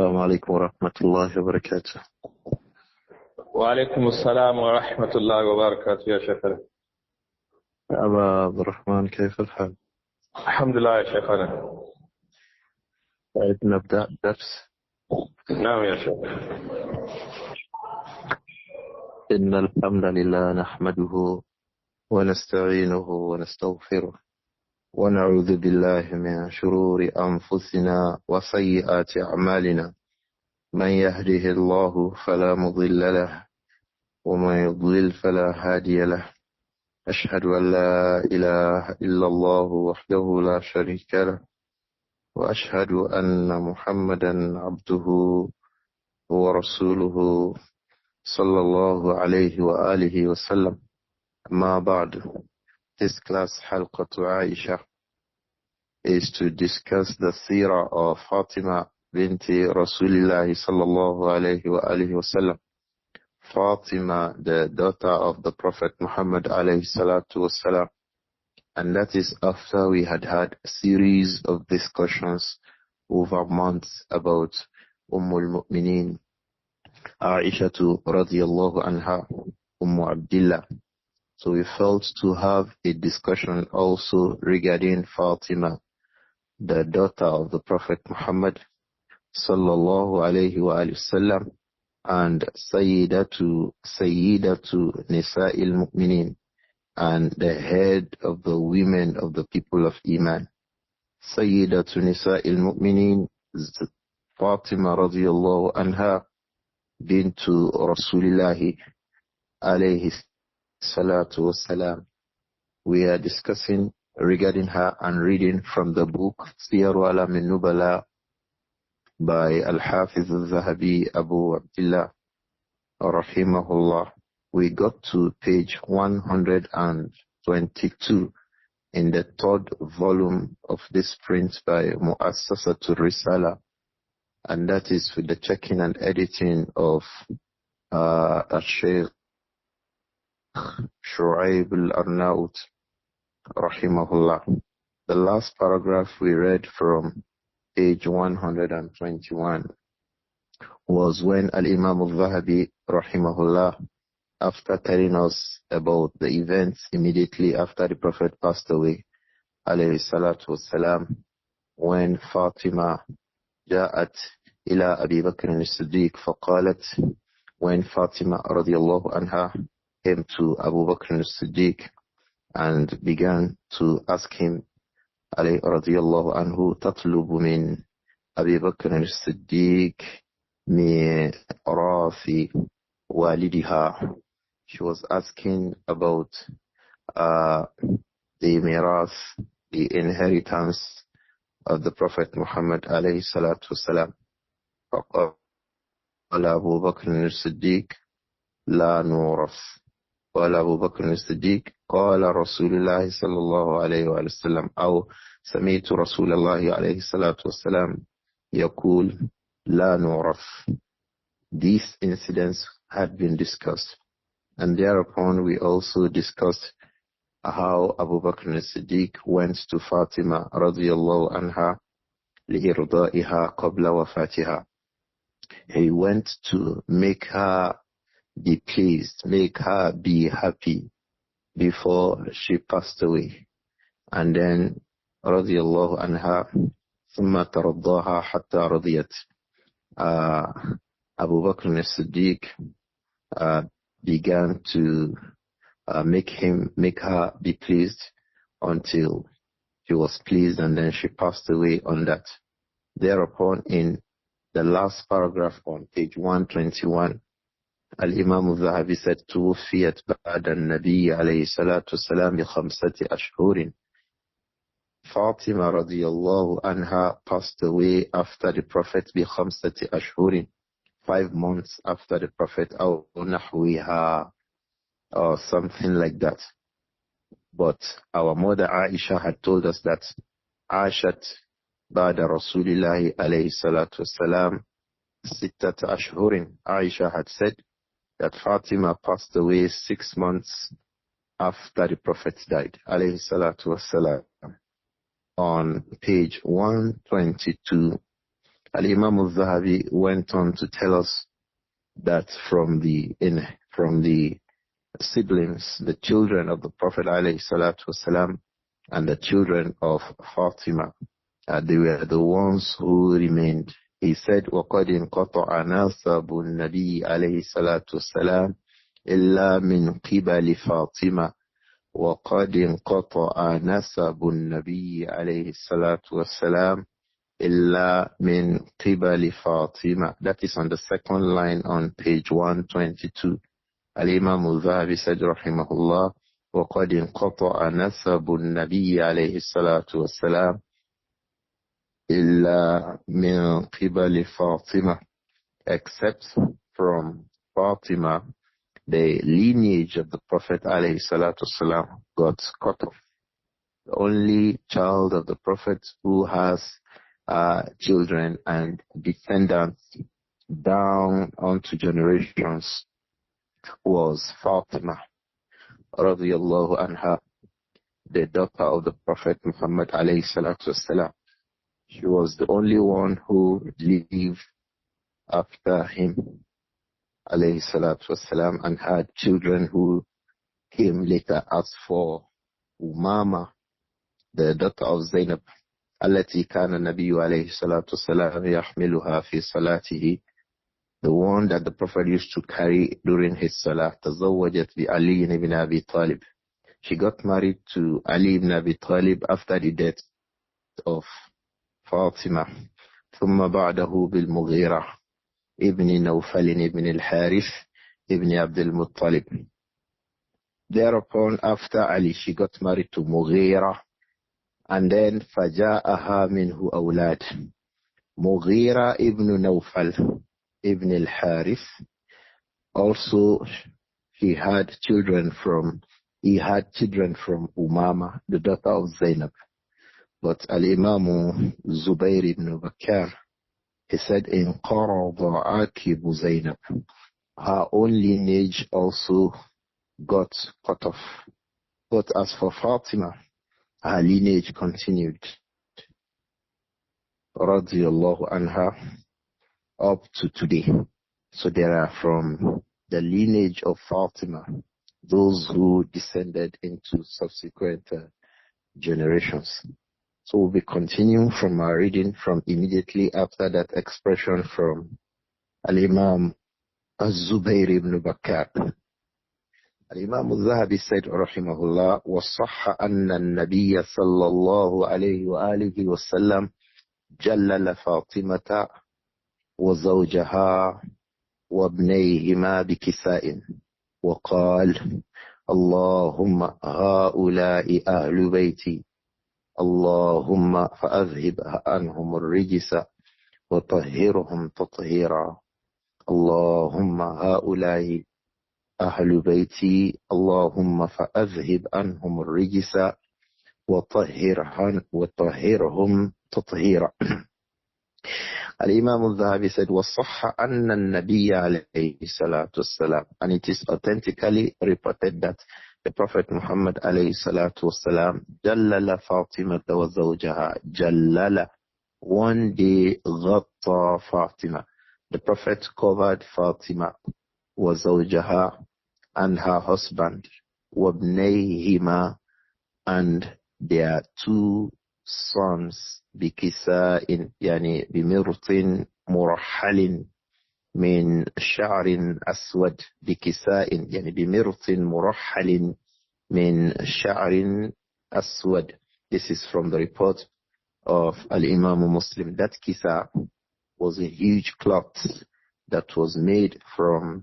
السلام عليكم ورحمة الله وبركاته. وعليكم السلام ورحمة الله وبركاته يا شيخنا. أبا عبد الرحمن، كيف الحال؟ الحمد لله يا شيخنا. نبدأ الدرس. نعم يا شيخ. إن الحمد لله نحمده ونستعينه ونستغفره ونعوذ بالله من شرور أنفسنا وسيئات أعمالنا. من يهده الله فلا مضل له ومن يضلل فلا هادي له. أشهد أن لا إله إلا الله وحده لا شريك له وأشهد أن محمدا عبده ورسوله صلى الله عليه وآله وسلم. ما بعد. This class, Halqatu Aisha, is to discuss the Seerah of Fatima bint Rasulullah sallallahu alayhi wa alihi wasallam. Fatima, the daughter of the Prophet Muhammad alayhi salatu wasalam. And that is after we had had a series of discussions over months about Al-Mu'mineen Aisha radiyallahu anha, Abdillah. So we felt to have a discussion also regarding Fatima, the daughter of the Prophet Muhammad sallallahu alayhi wa sallam, and Sayyidatu Nisa'il Mu'mineen, and the head of the women of the people of Iman. Sayyidatu Nisa'il Mu'mineen, Fatima radiyallahu anha, bintu Rasulillahi alayhi salatu wassalam. We are discussing regarding her and reading from the book Siyar A'alām An-Nubala by Al-Hafiz Al-Dhahabi Abu Abdullah rahimahullah. We got to page 122 in the third volume of this print by Mu'assasatul Risala, and that is with the checking and editing of Shaykh Ibrāhīm Abdur-Raūf rahimahullah. The last paragraph we read from page 121 was when Al-Imām Adh-Dhahabi rahimahullah, after telling us about the events immediately after the Prophet passed away alayhi salatu wassalam, when Fatima جاءت إلى أبي بكر الصديق فقالت, when Fatima radiallahu anha came to Abu Bakr as-Siddiq and began to ask him radiallahu anhu, تطلب من أبي بكر الصديق ميراث والدها. She was asking about the mirath, the inheritance of the Prophet Muhammad alayhi salatu wasalam. فقال أبو بكر الصديق لا نورث. قال أبو بكر الصديق قال رسول الله صلى الله عليه وسلم أو سمعت رسول الله عليه الصلاة والسلام يقول لا نورث. These incidents had been discussed, and thereupon we also discussed how Abu Bakr as-Siddiq went to Fatima radiyallahu anha li'irda'iha qabla wafatiha. He went to make her be pleased, make her be happy before she passed away. And then radiyallahu anha ثم ترضاها حتى رضيت. Abu Bakr as-Siddiq began to make her be pleased until she was pleased, and then she passed away on that. Thereupon, in the last paragraph on page 121, Al-Imām Adh-Dhahabi said, توفيت بعد النبي عليه الصلاة والسلام ب5 أشهر. Fatima radiyallahu anha passed away after the Prophet ب5 أشهر, 5 months after the Prophet, أو نحوها, or something like that. But our mother Aisha had told us that Aishat بعد رسول الله عليه الصلاة والسلام 6 أشهر. Aisha had said that Fatima passed away 6 months after the Prophet died alayhi salatu wassalam. On page 122 Al-Imam Adh-Dhahabi went on to tell us that from the siblings, the children of the Prophet ﷺ and the children of Fatima, they were the ones who remained. He said, وَقَدْ انْقَطَعَ نَسَبُ النَّبِيِّ عَلَيْهِ الصَّلَاةُ وَالسَّلَامُ إِلَّا مِنْ قِبَلِ فَاطِمَةَ وَقَدْ انْقَطَعَ نَسَبُ النَّبِيِّ عَلَيْهِ الصَّلَاةُ وَالسَّلَامُ إِلَّا مِنْ قِبَلِ فَاطِمَةَ. That is on the second line on page 122. Al-Imam Adh-Dhahabi said, rahimahullah, وَقَدْ انْقَطَعَ نَسَبُ النَّبِيِّ عَلَيْهِ الصَّلَاةُ وَالسَّلَامُ إِلَّا مِنْ قِبَلِ فَاطِمَةَ, except from Fatima, the lineage of the Prophet ﷺ got cut off. The only child of the Prophet who has children and descendants down onto generations was Fatima radiyallahu anha, the daughter of the Prophet Muhammad ﷺ. She was the only one who lived after him alayhi salatu wasalam, and had children who came later. As for Umama, the daughter of Zainab, التي كان النبي عليه الصلاة والسلام يحملها في صلاته, the one that the Prophet used to carry during his salah, تزوجت بعلي ibn Abi Talib. She got married to Ali ibn Abi Talib after the death of Fatima. ثم بعده بالمغيرة ابن نوفل ابن الحارث ابن عبد المطلب. Thereupon, after Ali, she got married to Mughira, and then فجاءها منه أولاد. Mughira ibn Nawfal ibn al-Harith, also he had children from Umama, the daughter of Zainab. But Al-Imam Zubayr ibn Bakr, he said, in Qarada Akibu Zainab, her own lineage also got cut off. But as for Fatima, her lineage continued, radiyallahu anha, up to today. So there are from the lineage of Fatima those who descended into subsequent generations. So we'll be continuing from our reading from immediately after that expression from Al-Imam Az-Zubayr ibn Bakr. Al-Imam Adh-Dhahabi said, rahimahullah, وَصَحَّ أَنَّ النَّبِيَّ صَلَّى اللَّهُ عَلَيْهِ وَآلِهِ وَسَلَّمَ جَلَّلَ فَاطِمَةَ وزوجها وابنيهما بكساء وقال اللهم هؤلاء أهل بيتي اللهم فأذهب عنهم الرجس وطهرهم تطهيرا اللهم هؤلاء أهل بيتي اللهم فأذهب عنهم الرجس وطهرهم تطهيرا. Al-Imam Adh-Dhahabi said, وَصَحَّ أَنَّ النَّبِيَّ عَلَيْهِ الصَّلَاةُ وَالسَّلَامُ, and it is authentically reported that the Prophet Muhammad alayhi salatu wasalam جَلَّلَ فَاطِمَةَ وَزَوْجَهَا جَلَّلَ, one day غَطَّى Fatima, the Prophet covered Fatima وَزَوْجَهَا, and her husband, وَابْنَيْهِمَا, and their two sons, بكساء يعني بمرط مرحل من شعر أسود, بكساء يعني بمرط مرحل من شعر أسود. This is from the report of Al-Imam Muslim. That kisa was a huge cloth that was made from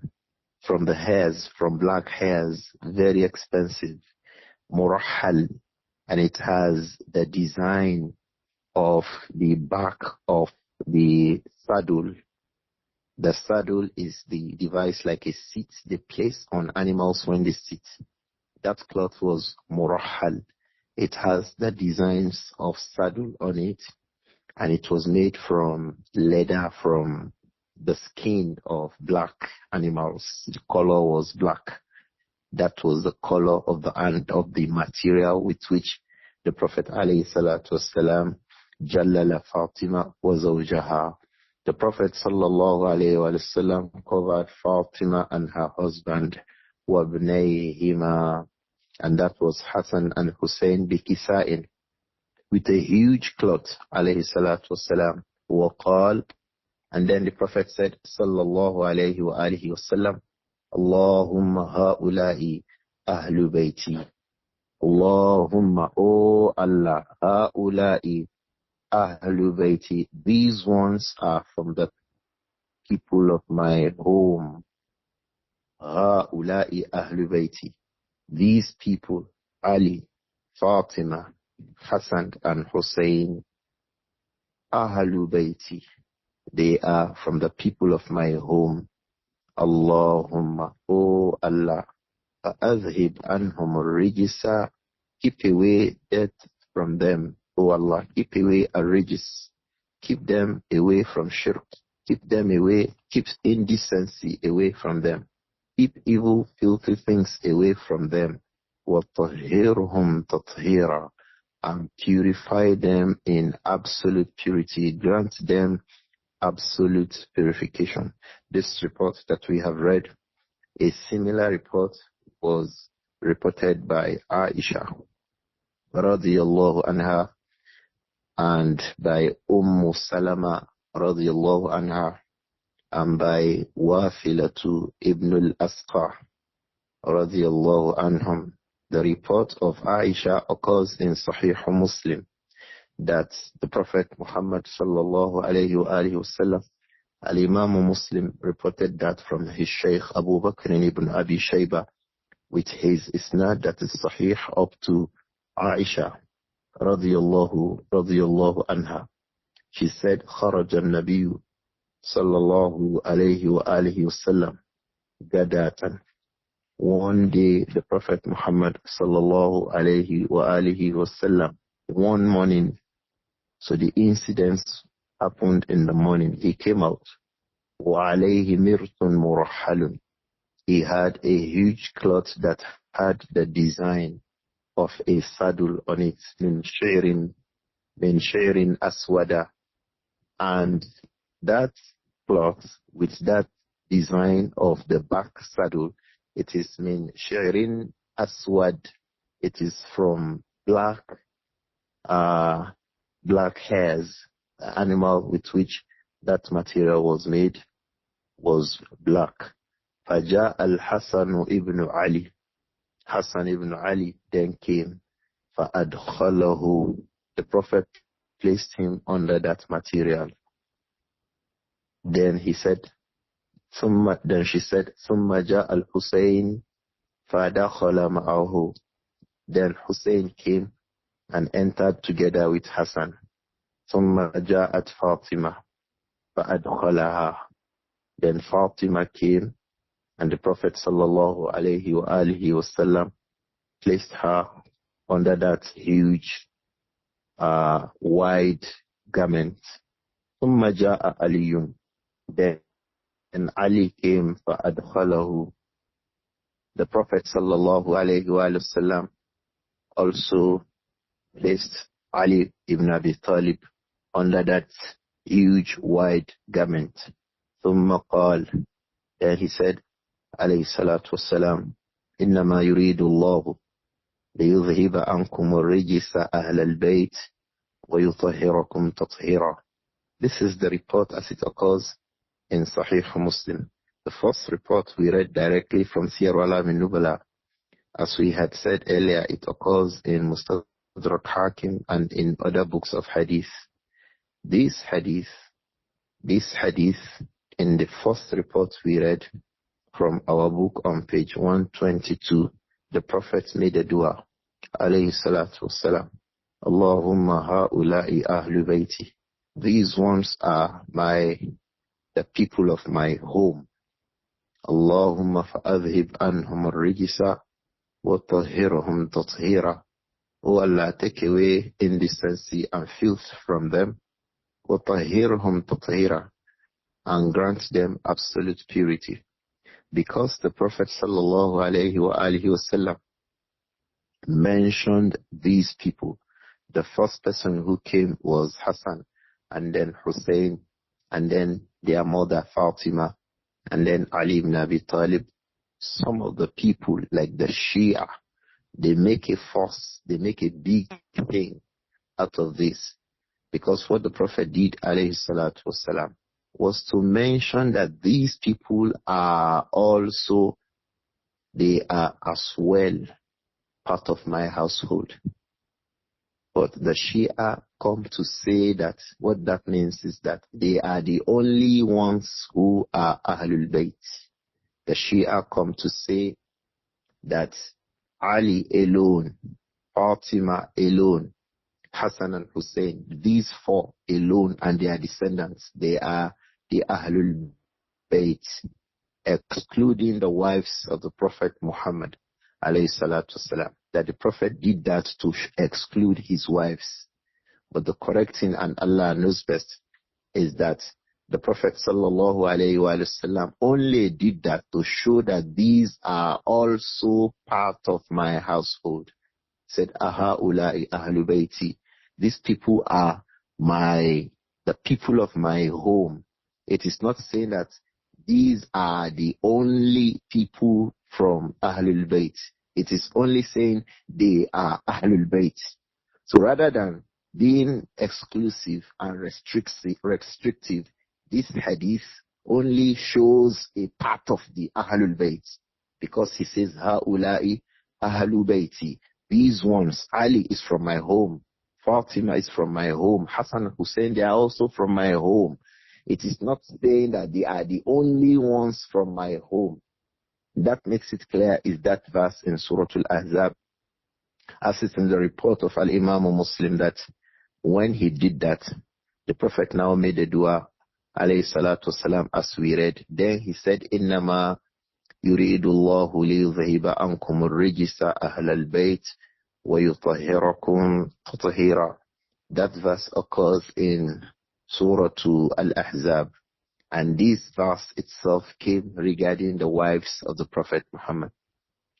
the hairs, from black hairs, very expensive, murahal, and it has the design of the back of the saddle. The saddle is the device like a seat they place on animals when they sit. That cloth was murahal. It has the designs of saddle on it, and it was made from leather, from the skin of black animals. The color was black. That was the color of the material with which the Prophet alayhi salatu wasalam Jallala Fatima wa zawjaha. The Prophet ﷺ covered Fatima and her husband, وَابْنَيْهِمَا, and that was Hassan and Hussein بِكِسَائٍ, with a huge cloth, alayhi salatu wasalam. وَقَالْ, and then the Prophet said, sallallahu alayhi wa alihi wasallam, Allahumma ha'ula'i ahlu bayti. Allahumma, oh Allah, ha'ula'i ahlu bayti. These ones are from the people of my home. Ha'ula'i ahlu bayti. These people, Ali, Fatima, Hassan and Hussein, ahlu bayti. They are from the people of my home. Allahumma, oh Allah, fa'adhhib anhum ar-rijsa, keep away death from them. Oh Allah, keep away ar-rijs, keep them away from shirk, keep them away, keep indecency away from them, keep evil, filthy things away from them. وَطَهِّرْهُمْ تَطْهِيرًا, and purify them in absolute purity, grant them absolute purification. This report that we have read, a similar report was reported by Aisha radiyallahu anha and by Salama radiyallahu anha and by Wafilatu ibn al-Asqa radiyallahu anhum. The report of Aisha occurs in Sahih Muslim, that the Prophet Muhammad sallallahu alayhi wa alihi wasallam, Al-Imam Muslim reported that from his Shaykh Abu Bakr ibn Abi Shayba with his isnad that is sahih up to Aisha radiyallahu anha. She said, خرج النبي صلى الله عليه وآله وسلم غداة. One day the Prophet Muhammad sallallahu alayhi wa alihi wasallam, one morning, so the incidents happened in the morning. He came out. وَعَلَيْهِ مِرْتٌ مُرَحَّلٌ. He had a huge cloth that had the design of a saddle on it, min shi'rin aswada. And that cloth with that design of the back saddle, it is min shi'rin aswad. It is from black hairs. The animal with which that material was made was black. Faja al-Hasan ibn Ali. Hassan ibn Ali then came. Fa'adkhalahu. The Prophet placed him under that material. Then he said, then she said, ثم جاء الحسين فدخل معه. Then Hussein came and entered together with Hassan. ثم جاءت فاطمة فأدخلها. Then Fatima came and the Prophet sallallahu alayhi wa alihi wasallam placed her under that huge wide garment. ثم جاء علي. Then Ali came فأدخله. The Prophet sallallahu alayhi wa sallam also placed Ali ibn Abi Talib under that huge wide garment. ثم قال, then he said عليه الصلاة والسلام, إنما يريد الله ليذهب عنكم الرجس أهل البيت ويطهركم تطهيرا. This is the report as it occurs in Sahih Muslim. The first report we read directly from Siyar A'alām An-Nubala. As we had said earlier, it occurs in Mustadrak Hakim and in other books of hadith. This hadith in the first report we read from our book on page 122, the Prophet made a dua, alayhi salatu wassalam, Allahumma ha'ula'i ahlu bayti. These ones are the people of my home. Allahumma fa'adhib anhum ar-rijsa wa tahhirhum tathira. O Allah, take away indecency and filth from them. Wa tahhirhum tathira. And grant them absolute purity. Because the Prophet sallallahu alayhi wa alihi wasallam mentioned these people. The first person who came was Hassan, and then Hussein, and then their mother Fatima, and then Ali ibn Abi Talib. Some of the people, like the Shia, they make a fuss, they make a big thing out of this. Because what the Prophet did, alayhi salatu wasalam, was to mention that these people are also, they are as well part of my household. But the Shia come to say that what that means is that they are the only ones who are Ahlul-Bayt. The Shia come to say that Ali alone, Fatima alone, Hassan and Hussein, these four alone and their descendants, they are the Ahlul-Bayt, excluding the wives of the Prophet Muhammad, alayhi salatu wasalam. That the Prophet did that to exclude his wives. But the correct thing, and Allah knows best, is that the Prophet sallallahu alayhi wa sallam only did that to show that these are also part of my household. Said, Aha ulai ahlu bayti. These people are the people of my home. It is not saying that these are the only people from Ahlul Bayt. It is only saying they are Ahlul Bayt. So rather than being exclusive and restrictive, this hadith only shows a part of the Ahlul Bayt, because he says, Ha'ulai Ahlul Bayti. These ones, Ali is from my home, Fatima is from my home, Hassan and Hussein, they are also from my home. It is not saying that they are the only ones from my home. That makes it clear is that verse in Surah Al-Ahzab, as it's in the report of Al-Imam Muslim, that when he did that, the Prophet now made a dua, alayhi salatu wasalam, as we read. Then he said, Innama yuridu Allahu liyudhhiba ankum ar-rijsa ahlal bayt wa yutahhirakum tatheera. That verse occurs in Surah Al-Ahzab. And this verse itself came regarding the wives of the Prophet Muhammad,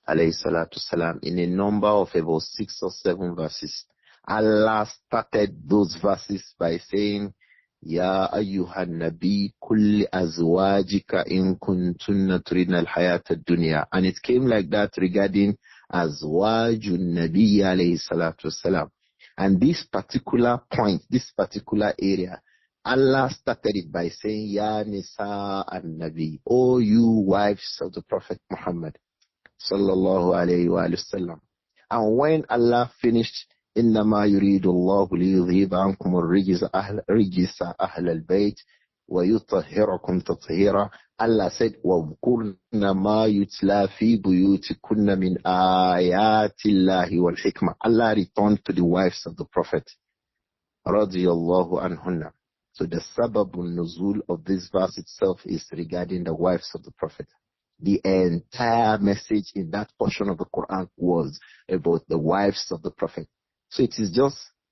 alayhi salatu salam, in a number of about 6 or 7 verses. Allah started those verses by saying, Ya ayyuhan nabi kulli azwajika in kuntunna turidna al-hayata ad-dunya. And it came like that regarding azwajun nabi alayhi salatu salam. And this particular point, this particular area, Allah started it by saying, Ya Nisa an-Nabi, O you wives of the Prophet Muhammad, sallallahu alayhi wa sallam. And when Allah finished, Innama yuridu Allahu liyudhiba ankum ar-rijsa ahlal bayt wa yutahhirakum tatheera. Allah said, وَاذْكُرْنَ مَا يُتْلَى فِي بُيُوتِكُنَّ مِنْ آيَاتِ اللَّهِ وَالْحِكْمَةِ. Allah returned to the wives of the Prophet, radiyallahu anhunna. So the sababul nuzul of this verse itself is regarding the wives of the Prophet. The entire message in that portion of the Quran was about the wives of the Prophet. So it is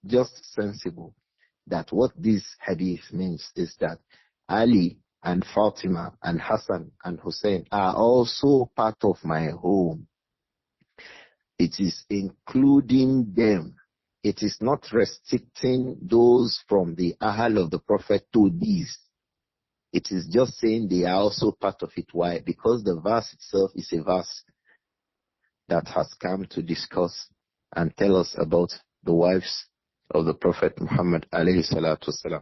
just sensible that what this hadith means is that Ali and Fatima and Hassan and Hussein are also part of my home. It is including them. It is not restricting those from the Ahl of the Prophet to these. It is just saying they are also part of it. Why? Because the verse itself is a verse that has come to discuss and tell us about the wives of the Prophet Muhammad alayhi salatu wasalam.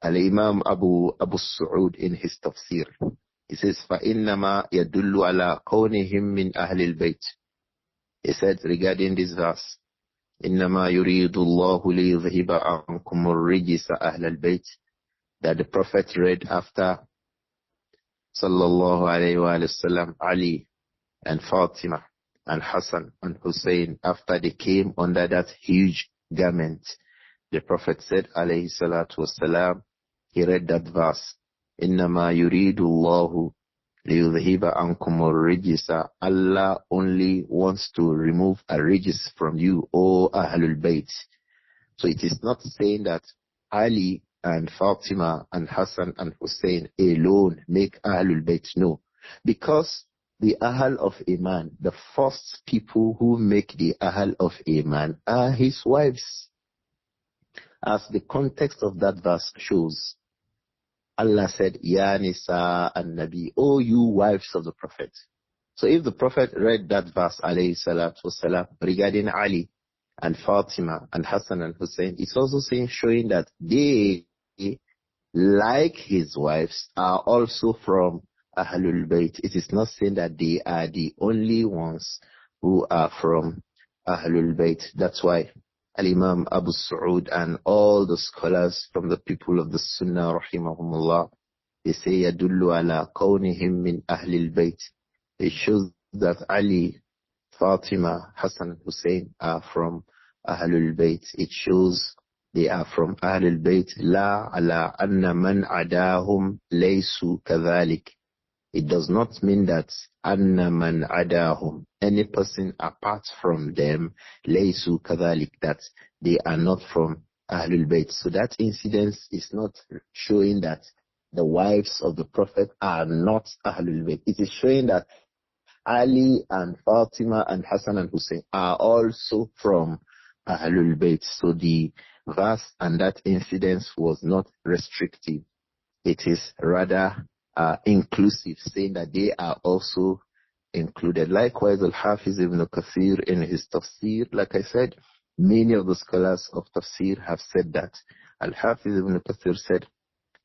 Al-Imam Abu Su'ud in his tafsir, he says, فَإِنَّمَا يَدُلُّ عَلَىٰ قَوْنِهِمْ مِنْ أَهْلِ الْبَيْتِ. He said regarding this verse, إِنَّمَا يُرِيدُ اللَّهُ لِيُذْهِبَ عَنْكُمُ الرِّجِسَ أَهْلَ الْبَيْتِ, that the Prophet read after sallallahu alayhi wa sallam, Ali and Fatima and Hassan and Hussein, after they came under that huge garment. The Prophet said, alayhi salatu wasalam, he read that verse, إِنَّمَا يُرِيدُ اللَّهُ لِيُذْهِبَ عَنْكُمُ الرِّجِسَ. Allah only wants to remove a rijis from you, O Ahlul-Bayt. So it is not saying that Ali and Fatima and Hassan and Hussein alone make Ahlul-Bayt. No. Because the Ahl of a man, the first people who make the Ahl of a man are his wives. As the context of that verse shows, Allah said, Ya Nisa an-Nabi, O you wives of the Prophet. So if the Prophet read that verse, alayhi salatu wasalam, regarding Ali and Fatima and Hassan and Hussein, it's also saying, showing that they, like his wives, are also from Ahlul-Bayt. It is not saying that they are the only ones who are from Ahlul-Bayt. That's why Al-Imam Abu Sa'ud and all the scholars from the people of the Sunnah, rahimahumullah, they say, يَدُلُّ عَلَىٰ قَوْنِهِمْ مِنْ أَهْلِ الْبَيْتِ. It shows that Ali, Fatima, Hassan, and Hussein are from Ahlul Bayt. It shows they are from Ahlul Bayt. La ala anna man adahum laysu kadhalik. It does not mean that anna man adahum, any person apart from them, laysu kadhalik, that they are not from Ahlul Bayt. So that incident is not showing that the wives of the Prophet are not Ahlul Bayt. It is showing that Ali and Fatima and Hassan and Hussein are also from Ahlul Bayt. So the verse and that incident was not restrictive. It is rather inclusive, saying that they are also included. Likewise, Al-Hafiz ibn Kathir in his tafsir, like I said, many of the scholars of tafsir have said that. Al-Hafiz ibn Kathir said,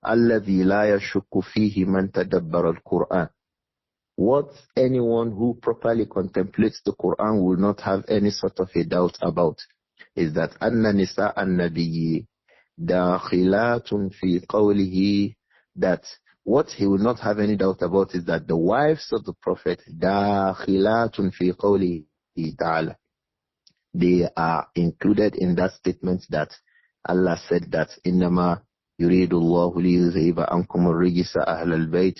الَّذِي لَا يَشُكُّ فِيهِ مَنْ تَدَبَّرَ الْقُرْآنِ. What anyone who properly contemplates the Quran will not have any sort of a doubt about is that anna nisa an-nabiyyi dakhilatun fi qawlihi, that what he will not have any doubt about is that the wives of the Prophet dakhilatun fi qawlihi ta'ala, they are included in that statement that Allah said that innama yuridu Allahu liyuzhiba ankum ar-rijsa ahlal bayt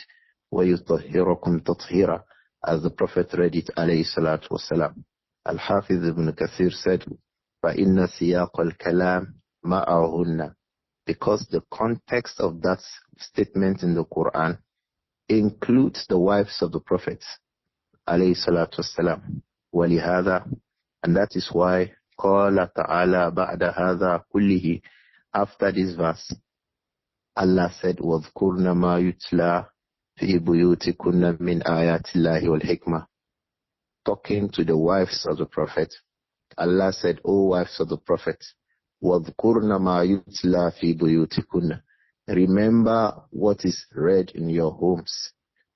وَيُطَهِّرَكُمْ تَطْهِيرًا, as the Prophet read it, alayhi salatu wasalam. Al-Hafiz ibn Kathir said, فَإِنَّ سِيَاقَ الْكَلَامِ مَعَهُنَّ, because the context of that statement in the Quran includes the wives of the Prophet, alayhi salatu wasalam. وَلِهَذَا, and that is why قَالَ تَعَالَى بَعْدَ هَذَا كُلِّهِ, after this verse, Allah said, وَاذْكُرْنَ مَا يُتْلَى في بيوتكن من آيات الله والحكمة. Talking to the wives of the Prophet, Allah said, O wives of the Prophet, وَاذْكُرْنَ مَا يُتْلَى فِي بُيُوتِكُنَّ, remember what is read in your homes,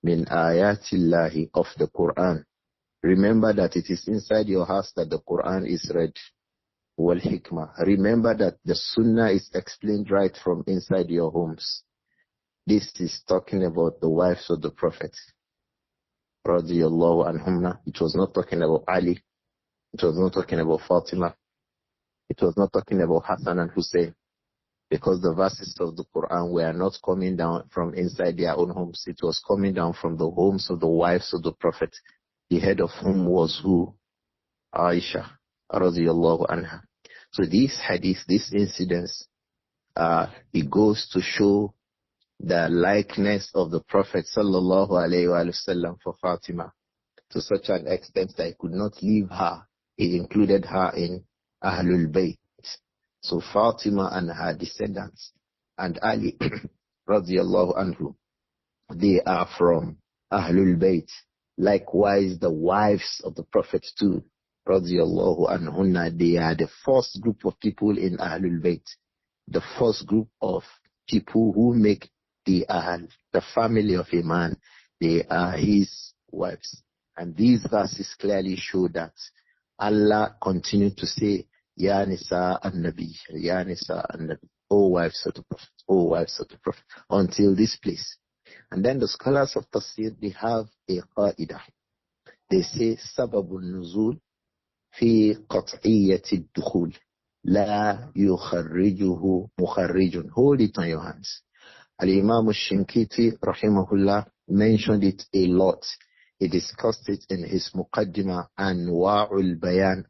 مِنْ آيَاتِ اللَّهِ, of the Quran. Remember that it is inside your house that the Quran is read. وَالْحِكْمَةِ, remember that the Sunnah is explained right from inside your homes. This is talking about the wives of the Prophet, radiyallahu anhumna. It was not talking about Ali. It was not talking about Fatima. It was not talking about Hassan and Hussein, because the verses of the Quran were not coming down from inside their own homes. It was coming down from the homes of the wives of the Prophet, the head of whom was who? Aisha, radiyallahu anha. So this hadith, this incidents, it goes to show the likeness of the Prophet sallallahu alayhi wa sallam for Fatima, to such an extent that he could not leave her. He included her in Ahlul Bayt. So Fatima and her descendants and Ali radiallahu anhu, they are from Ahlul Bayt. Likewise, the wives of the Prophet too, radiallahu anhunna, they are the first group of people in Ahlul Bayt. The first group of people who make the family of a man, they are his wives. And these verses clearly show that Allah continued to say, Ya Nisa an-Nabi, Ya Nisa an-Nabi, O wives of the Prophet, O wives of the Prophet, until this place. And then the scholars of Tafsir, they have a qa'idah. They say, Sababun nuzul fi qat'iyyati dukhul, la yukharrijuhu mukharrijun. Hold it on your hands. Al-Imam al-Shinkiti, rahimahullah, mentioned it a lot. He discussed it in his Muqaddimah Anwa'ul Bayan,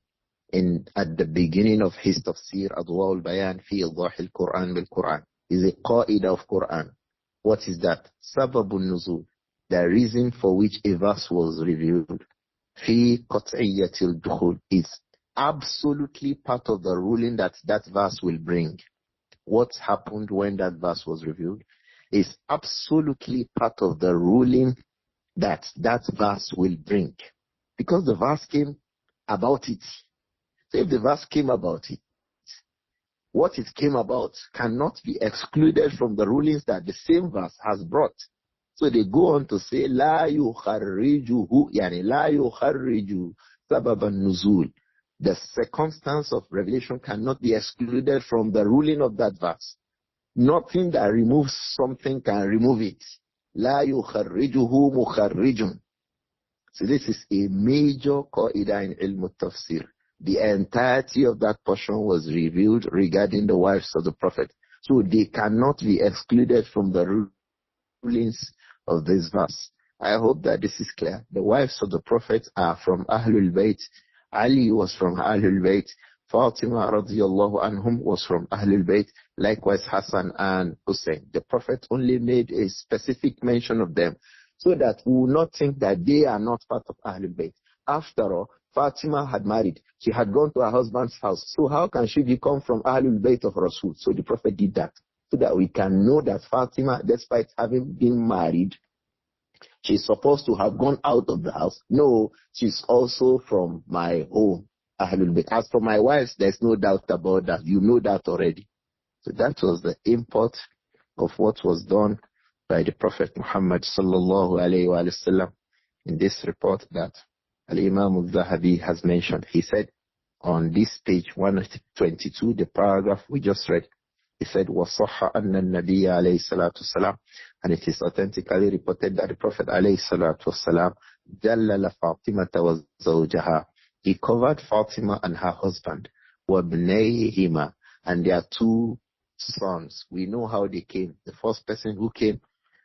at the beginning of his tafsir, Adwa'ul Bayan fi Idhahil Quran bil Quran. Is a qaida of Quran. What is that? Sababun nuzul, the reason for which a verse was revealed, fi qat'iyyatil dukhul, is absolutely part of the ruling that that verse will bring. What happened when that verse was revealed is absolutely part of the ruling that that verse will bring. Because the verse came about it. So if the verse came about it, what it came about cannot be excluded from the rulings that the same verse has brought. So they go on to say, La yukharrijuhu, yani la yukharriju sababan nuzul. The circumstance of revelation cannot be excluded from the ruling of that verse. Nothing that removes something can remove it. La yukharrijuhu mukharrijun. So this is a major qaida in ilm tafsir. The entirety of that portion was revealed regarding the wives of the Prophet. So they cannot be excluded from the rulings of this verse. I hope that this is clear. The wives of the Prophet are from Ahlul-Bayt. Ali was from Ahlul-Bayt. Fatima radiallahu anhum was from Ahlul-Bayt. Likewise Hassan and Hussein. The Prophet only made a specific mention of them so that we will not think that they are not part of Ahlul-Bayt. After all, Fatima had married. She had gone to her husband's house. So how can she become from Ahlul-Bayt of Rasul? So the Prophet did that so that we can know that Fatima, despite having been married, she's supposed to have gone out of the house. No, she's also from my home, Ahlul-Bayt. As for my wives, there's no doubt about that. You know that already. So that was the import of what was done by the Prophet Muhammad sallallahu alayhi wa sallam in this report that Imām Adh-Dhahabi has mentioned. He said on this page 122, the paragraph we just read, he said, وَصَحَّ أَنَّ النَّبِيَّ عَلَيْهِ الصَّلَاةُ وَالسَّلَامُ, and it is authentically reported that the Prophet alayhi salatu wasalam جَلَّلَ فَاطِمَةَ وَزَوْجَهَا, he covered Fatima and her husband, وَابْنَيْهِمَا, and their two sons. We know how they came. The first person who came,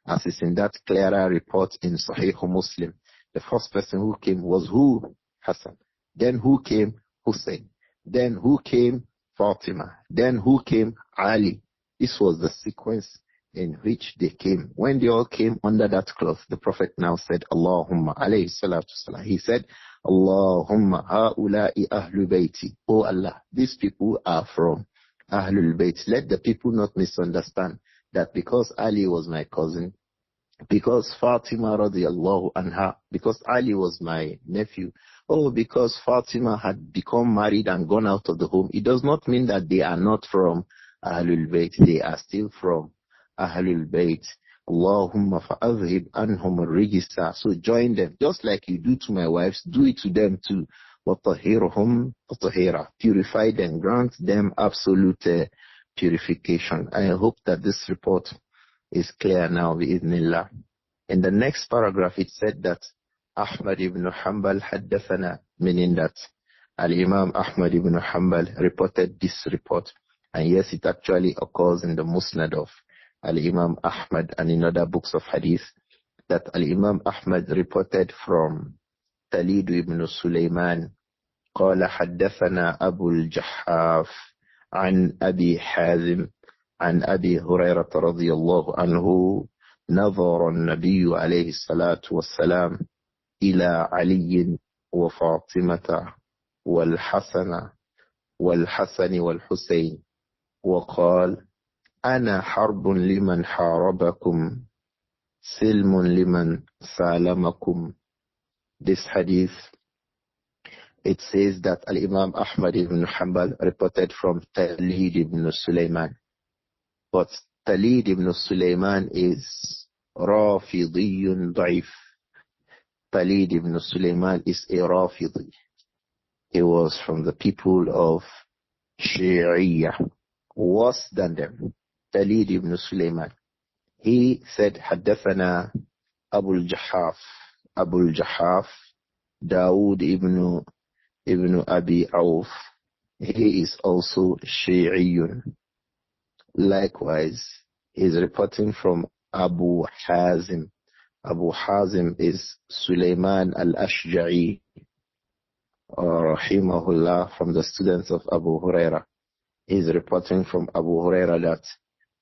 as is in that clearer report in Sahih Muslim, the first person who came was who? Hassan. Then who came? Hussein. Then who came? Fatima. Then who came? Ali. This was the sequence in which they came. When they all came under that cloth, the Prophet now said, Allahumma alayhi salatu salam. He said, Allahumma ha'ula'i ahlul bayti. Oh Allah, these people are from Ahlul Bayt. Let the people not misunderstand that because Ali was my cousin, because Fatima radiallahu anha, because Ali was my nephew, or because Fatima had become married and gone out of the home, it does not mean that they are not from Ahlul Bayt. They are still from Ahlul Bayt. Allahumma fa'adhib anhum al-rijsa. So join them. Just like you do to my wives, do it to them too. وَطَهِرْهُمْ تَطْهِيرًا. Purify them, grant them absolute purification. I hope that this report is clear now, bi'idhnillah. In the next paragraph, it said that Ahmad ibn Hanbal haddathana, meaning that Al-Imam Ahmad ibn Hanbal reported this report. And yes, it actually occurs in the Musnad of Al-Imam Ahmad and in other books of hadith, that Al-Imam Ahmad reported from Talid ibn Sulaiman قال حدثنا أبو الجحاف عن أبي حازم عن أبي هريرة رضي الله عنه نظر النبي عليه الصلاة والسلام إلى علي وفاطمة والحسن والحسين وقال أنا حرب لمن حاربكم سلم لمن سالمكم. This hadith, it says that Al-Imam Ahmad ibn Hanbal reported from Talid ibn Sulaiman. But Talid ibn Sulaiman is Rafidiyun Da'if. Talid ibn Sulaiman is a Rafidi. He was from the people of Shi'iyah, worse than them. Talid ibn Sulaiman. He said, حدثنا أبو الجحاف Dawood ibn Abi Auf. He is also Shi'iyun. Likewise, he is reporting from Abu Hazim. Abu Hazim is Sulaiman al-Ashja'i, rahimahullah, from the students of Abu Huraira. He is reporting from Abu Huraira that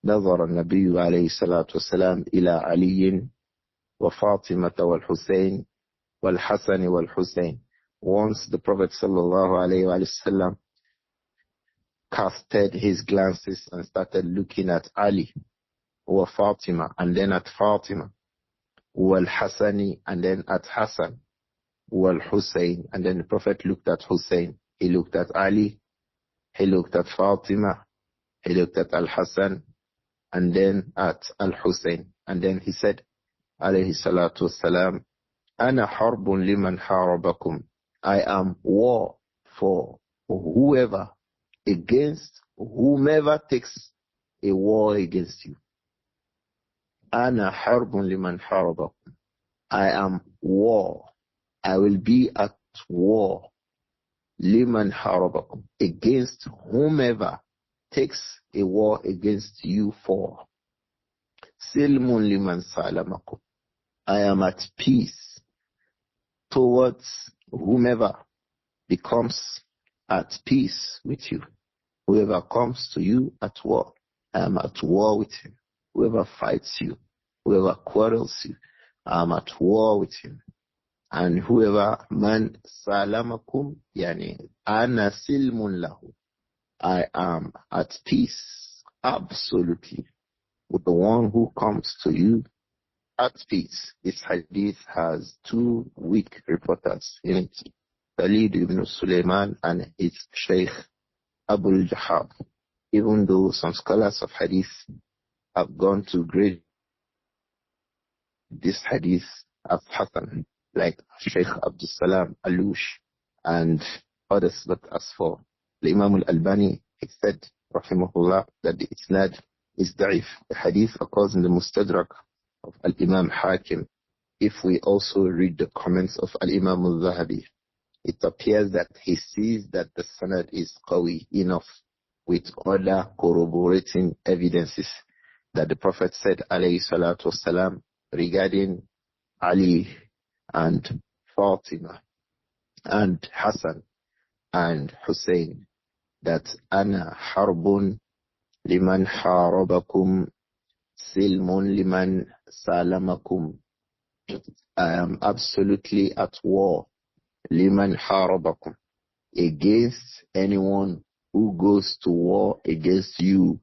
نظر النبي عليه الصلاة والسلام إلى علي وفاطمة والحسين والحسن والحسين. Once the Prophet sallallahu alayhi wa sallam casted his glances and started looking at Ali wa Fatima, and then at Fatima, wal Hasani, and then at Hassan, wal Hussein, and then the Prophet looked at Hussein. He looked at Ali, he looked at Fatima, he looked at Al-Hassan, and then at Al-Hussein. And then he said, alayhi salatu wassalam, Ana harbun liman harabakum. I am war for whoever, against whomever takes a war against you. Ana harbun liman harabakum. I am war. I will be at war. Liman harabakum. Against whomever takes a war against you for. Silmun liman salamakum. I am at peace towards whomever becomes at peace with you. Whoever comes to you at war, I am at war with him. Whoever fights you, whoever quarrels you, I am at war with him. And whoever man salamakum, yani ana silmun lahu. I am at peace, absolutely, with the one who comes to you at peace. This hadith has two weak reporters in it. Khalid ibn Sulaiman and its Shaykh Abdul-Jahab. Even though some scholars of hadith have gone to grade this hadith as Hasan, like Shaykh Abdul Salam Alush and others, but as for the Imam Al-Albani, he said, rahimahullah, that the isnad is da'if. The hadith occurs in the Mustadrak of Al-Imam Hakim. If we also read the comments of Al-Imam Adh-Dhahabi, it appears that he sees that the sanad is qawi enough with other corroborating evidences that the Prophet said, alayhi salatu wasalam, regarding Ali and Fatima and Hassan and Hussein, that ana harbun liman harabakum silmun liman salamakum. I am absolutely at war, liman harabakum, against anyone who goes to war against you.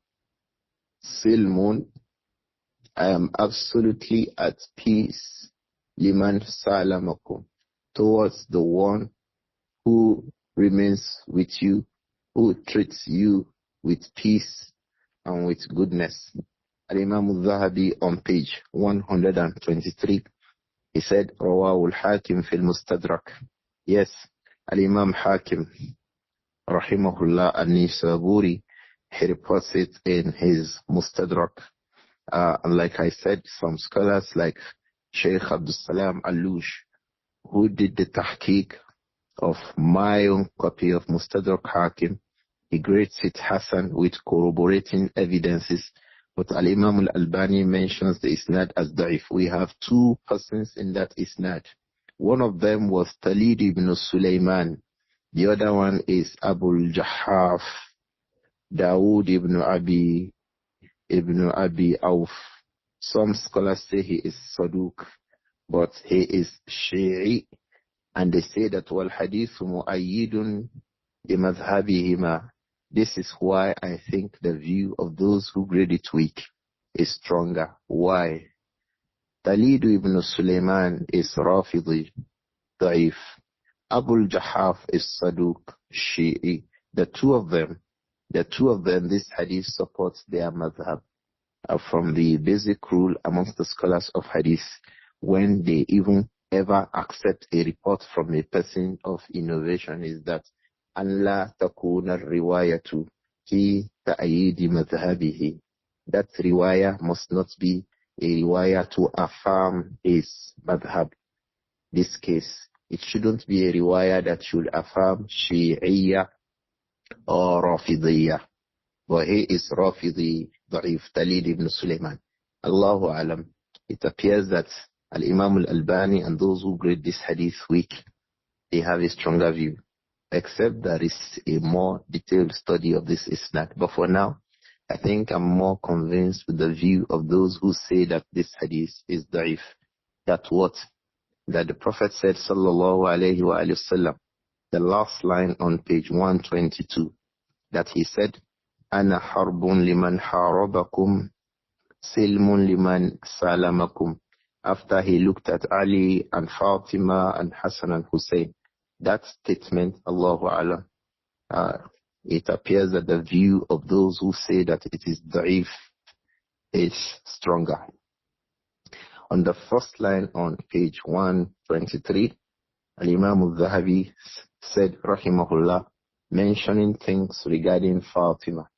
Silmun, I am absolutely at peace, liman salamakum, towards the one who remains with you, who treats you with peace and with goodness. Al-Imam Adh-Dhahabi on page 123, he said, Rawahu al-Hakim fil Mustadrak. Yes, Al-Imam Hakim, rahimahullah al-Nisaburi, he reports it in his Mustadrak. And like I said, some scholars like Shaykh Abdul Salam Alush, who did the tahqiq of my own copy of Mustadrak Hakim, he grades it Hassan with corroborating evidences. But Al-Imam Al-Albani mentions the isnad as da'if. We have two persons in that isnad. One of them was Talid ibn Sulaiman. The other one is Abul Jahaf, Dawood ibn Abi Auf. Some scholars say he is Saduq, but he is Shi'i. And they say that wal hadith mu'ayyidun bimadhhabihima. This is why I think the view of those who grade it weak is stronger. Why? Talid ibn Sulaiman is Rafidi, da'if. Abul Jahaf is Saduq, Shi'i. The two of them, this hadith supports their madhab. From the basic rule amongst the scholars of hadith, when they even ever accept a report from a person of innovation, is that Allah takuna riwayatu fi ta'yidi madhhabihi. That riwayah must not be a riwayah to affirm his madhhab. This case, it shouldn't be a riwayah that should affirm Shi'iyya or Rafidiyya. But he is Rafidi, Da'if, Talid ibn Sulaiman. Allahu alam. It appears that Al-Imam Al-Albani and those who grade this hadith weak, they have a stronger view. Except there is a more detailed study of this isnad. But for now, I think I'm more convinced with the view of those who say that this hadith is da'if. That what? That the Prophet said, sallallahu alayhi wa sallam, the last line on page 122, that he said, Ana harbun liman harabakum Silmun liman salamakum. After he looked at Ali and Fatima and Hassan and Hussein. That statement, Allahu Alam, it appears that the view of those who say that it is da'if is stronger. On the first line on page 123, Imām Adh-Dhahabi said, Rahimahullah, mentioning things regarding Fatima.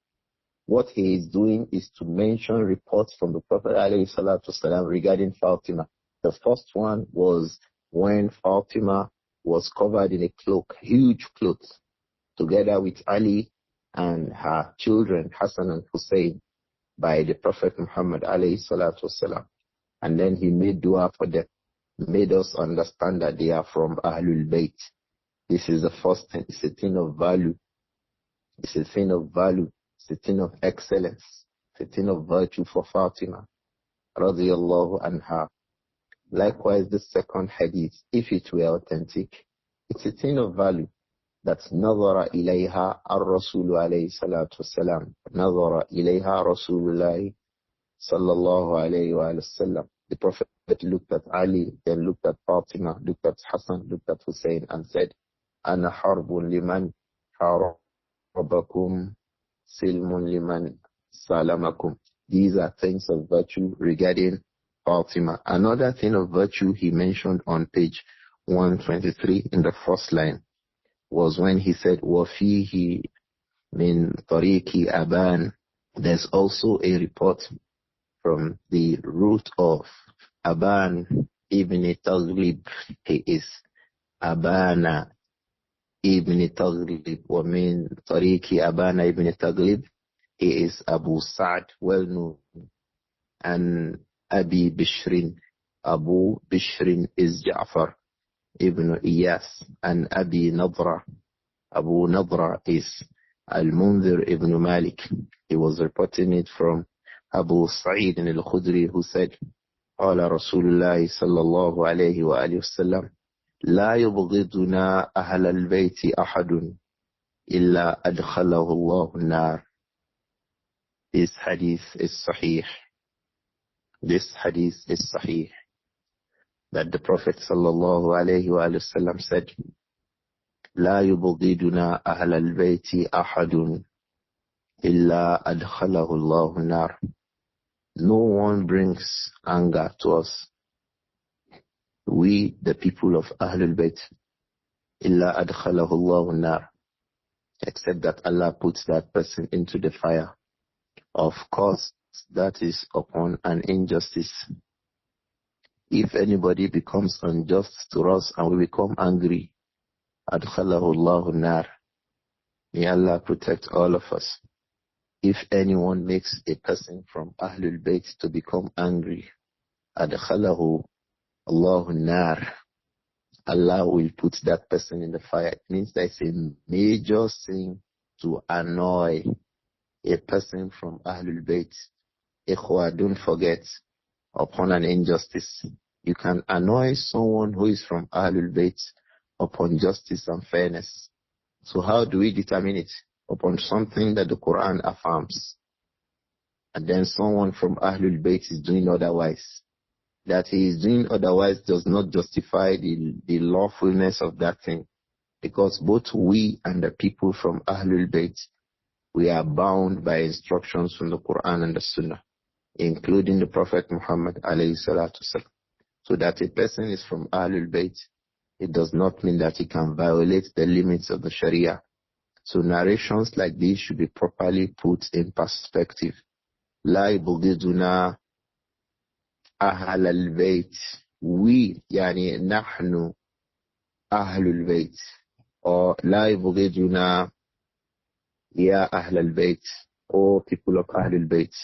What he is doing is to mention reports from the Prophet ﷺ regarding Fatima. The first one was when Fatima was covered in a cloak, huge clothes, together with Ali and her children, Hassan and Hussein, by the Prophet Muhammad ﷺ. And then he made dua for them, made us understand that they are from Ahlul-Bayt. This is the first thing. It's a thing of value. It's a thing of value. It's a thing of excellence. It's a thing of virtue for Fatima, radiyallahu anha. Likewise, the second hadith, if it were authentic, it's a thing of value. That's nazara ilayha ar-Rasul alayhi salatu wasalam. Nazara ilayha Rasulullah sallallahu alayhi wa sallam. The Prophet looked at Ali, then looked at Fatima, looked at Hassan, looked at Hussein, and said, Ana harbun liman harabakum silmun liman salamakum. These are things of virtue regarding Fatima. Another thing of virtue he mentioned on page 123 in the first line was when he said, وَفِيهِ مِنْ طَرِيقِ أَبَانٍ. There's also a report from the root of Aban ibn Taghlib. He is Abana ibn Taghlib. وَمِنْ طَرِيقِ Abana ibn Taghlib. He is Abu Sa'd, well known. And Abi Bishrin. Abu Bishrin is Ja'far ibn Iyas. And Abi Nadra. Abu Nadra is Al-Munzir ibn Malik. He was reporting it from Abu Sa'id al-Khudri, who said, قال رسول الله صلى الله عليه وآله وسلم لا يبغضنا أهل البيت أحد إلا أدخله الله النار. This hadith is sahih. This hadith is sahih. That the Prophet صلى الله عليه وآله وسلم said, لا يبغضنا أهل البيت أحد إلا أدخله الله النار. No one brings anger to us. We, the people of Ahlul-Bayt, إلا أدخله الله النار, except that Allah puts that person into the fire. Of course, that is upon an injustice. If anybody becomes unjust to us and we become angry, أدخله الله النار. May Allah protect all of us. If anyone makes a person from Ahlul Bayt to become angry, adkhalahu Allahu nar, Allah will put that person in the fire. It means there's a major sin to annoy a person from Ahlul Bayt. Ikhwa, don't forget, upon an injustice, you can annoy someone who is from Ahlul Bayt upon justice and fairness. So how do we determine it? Upon something that the Quran affirms, and then someone from Ahlul Bayt is doing otherwise. That he is doing otherwise does not justify the lawfulness of that thing, because both we and the people from Ahlul Bayt, we are bound by instructions from the Quran and the Sunnah, including the Prophet Muhammad alayhi salatu wasalam. So that a person is from Ahlul Bayt, it does not mean that he can violate the limits of the Sharia. So narrations like these should be properly put in perspective. La yubghiduna ahl al-bayt. We, yani nahnu ahlul bayt. Or la yubghiduna ya ahl al-bayt. Or people of ahlul bayt.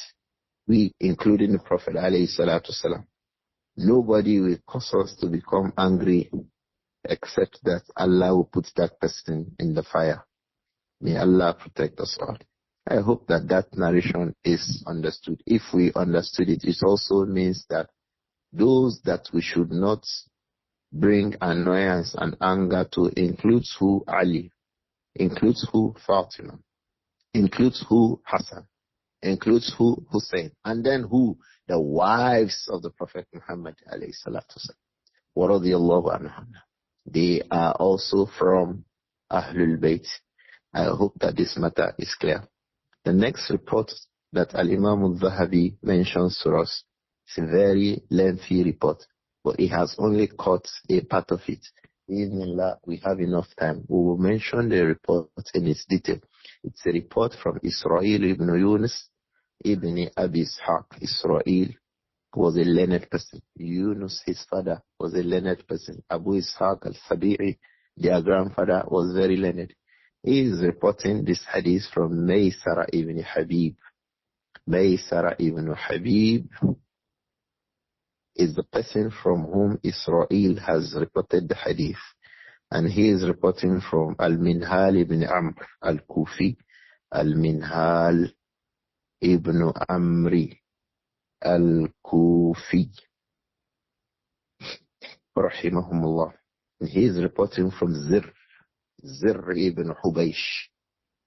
We, including the Prophet alayhi salatu wasalam. Nobody will cause us to become angry except that Allah will put that person in the fire. May Allah protect us all. I hope that that narration is understood. If we understood it, it also means that those that we should not bring annoyance and anger to includes who? Ali, includes who? Fatima, includes who? Hassan, includes who? Hussein. And then who? The wives of the Prophet Muhammad alayhi salatu wasalam. They are also from Ahlul-Bayt. I hope that this matter is clear. The next report that Imām Adh-Dhahabi mentions to us is a very lengthy report, but he has only caught a part of it. Bismillah, we have enough time. We will mention the report in its detail. It's a report from Israel ibn Yunus ibn Abi Ishaq. Israel was a learned person. Yunus, his father, was a learned person. Abu Ishaq al-Sabi'i, their grandfather, was very learned. He is reporting this hadith from Maysara ibn Habib. Maysara ibn Habib is the person from whom Israel has reported the hadith. And he is reporting from Al-Minhal ibn Amr al-Kufi. Al-Minhal ibn Amri al-Kufi. Rahimahumullah. And he is reporting from Zir ibn Hubaysh,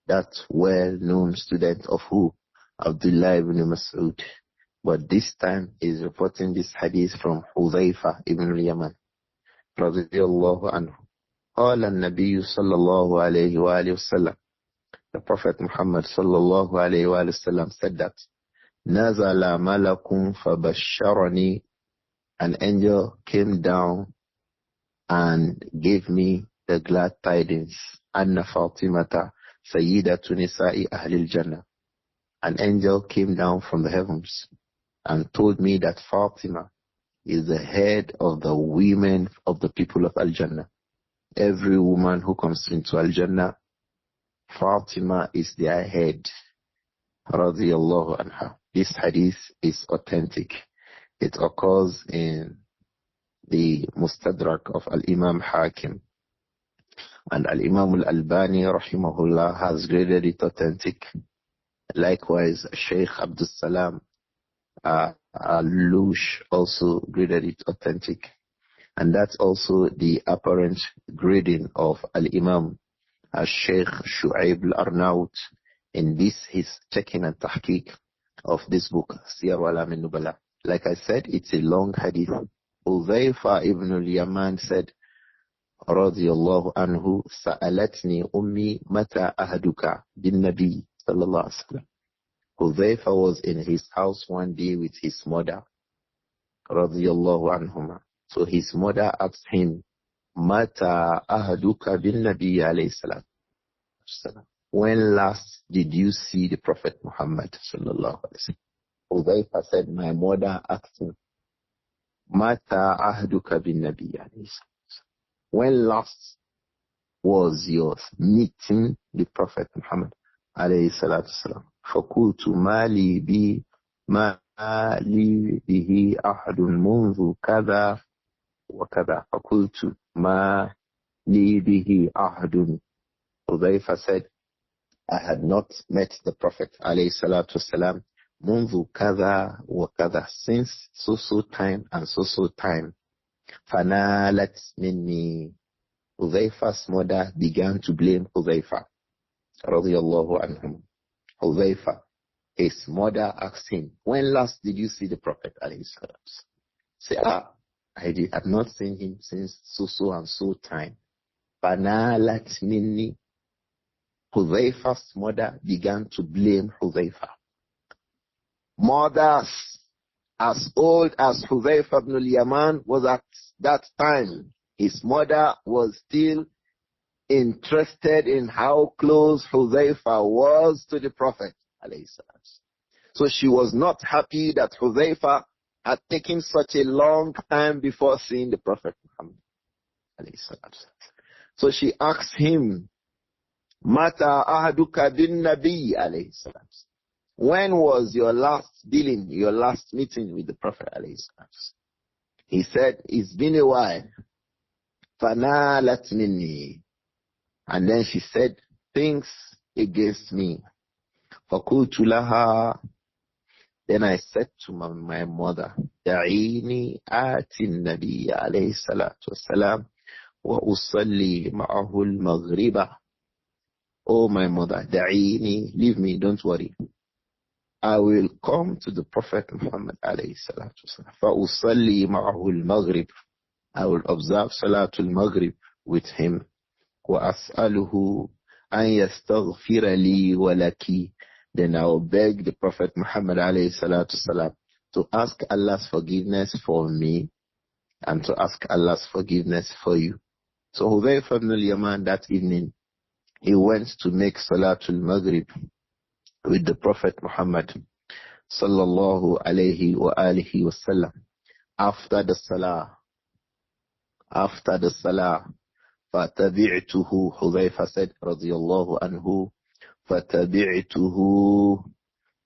that well-known student of who? Abdullah ibn Mas'ud. But this time he is reporting this hadith from Hudhayfa ibn al-Yaman radiyallahu anhu. قال النبي صلى الله عليه وآله وسلم. The Prophet Muhammad صلى الله عليه وآله وسلم said that نزل ملك فبشرني. An angel came down and gave me the glad tidings. Anna Fatimata Sayyidatu Nisa'i Ahlil Jannah. An angel came down from the heavens and told me that Fatima is the head of the women of the people of Al-Jannah. Every woman who comes into Al-Jannah, Fatima is their head. Radiyallahu anha. This hadith is authentic. It occurs in the Mustadrak of Al-Imam Hakim. And Al-Imam Al-Albani rahimahullah has graded it authentic. Likewise, Shaykh Abdul Salam Al-Lush also graded it authentic. And that's also the apparent grading of Al-Imam Shaykh Shu'aib Al-Arnaut in this, his checking and tahqiq of this book, Siyar A'alām An-Nubala. Like I said, it's a long hadith. Hudhayfa ibn al-Yaman said, radiyallahu anhu, sa'alatni ummi mata ahaduka bin nabi sallallahu alaihi wasallam. Hudhayfa was in his house one day with his mother, radiyallahu anhuma. So his mother asked him, mata ahaduka bin nabi alayhi salam. When last did you see the Prophet Muhammad sallallahu alaihi wasallam? Hudhayfa said, my mother asked him, mata ahaduka bin nabi alayhi salam. When last was your meeting the Prophet Muhammad alayhi salatu salam? فَقُلْتُ مَا لِي بِهِ أَحَدٌ مُنْذُ كَذَا وَكَذَا. فَقُلْتُ مَا لِي بِهِ أَحَدٌ. Hudhayfa said, I had not met the Prophet alayhi salatu salam مُنْذُ كَذَا وَكَذَا, since so time and so time. فَنَالَتْ مِنِّي. Hudhayfa's mother began to blame Hudhayfa radiyallahu anhum. Hudhayfa, his mother asked him, when last did you see the Prophet alayhi salam? Say, I had not seen him since so and so time. فَنَالَتْ مِنِّي. Hudhayfa's mother began to blame Hudhayfa. Mothers as old as Hudhayfa ibn al-Yaman was at that time, his mother was still interested in how close Hudhayfa was to the Prophet. So she was not happy that Hudhayfa had taken such a long time before seeing the Prophet Muhammad. So she asked him, Mata ahaduka bin nabi alayhi salam. When was your last dealing, your last meeting with the Prophet alayhi salam? He said, it's been a while. Fanalat minni. And then she said things against me. Fakultu laha. Then I said to my mother, Da'ini atin nabi alayhi salatu wasalam wa usalli ma'ahu al-maghriba. Oh my mother, Da'ini, leave me, don't worry. I will come to the Prophet Muhammad alayhi salatu wasalam. فَأُصَلِّي مَعَهُ الْمَغْرِبِ I will observe Salatul Maghrib with him. وَأَسْأَلُهُ أَن يَسْتَغْفِرَ لِي وَلَكِ Then I will beg the Prophet Muhammad alayhi salatu wasalam to ask Allah's forgiveness for me and to ask Allah's forgiveness for you. So Hudhayfah ibn al-Yaman that evening, he went to make Salatul Maghrib with the Prophet Muhammad sallallahu alayhi wa alihi wasallam. After the salah, فَتَبِعْتُهُ Hudhayfah said, radiyallahu anhu, فَتَبِعْتُهُ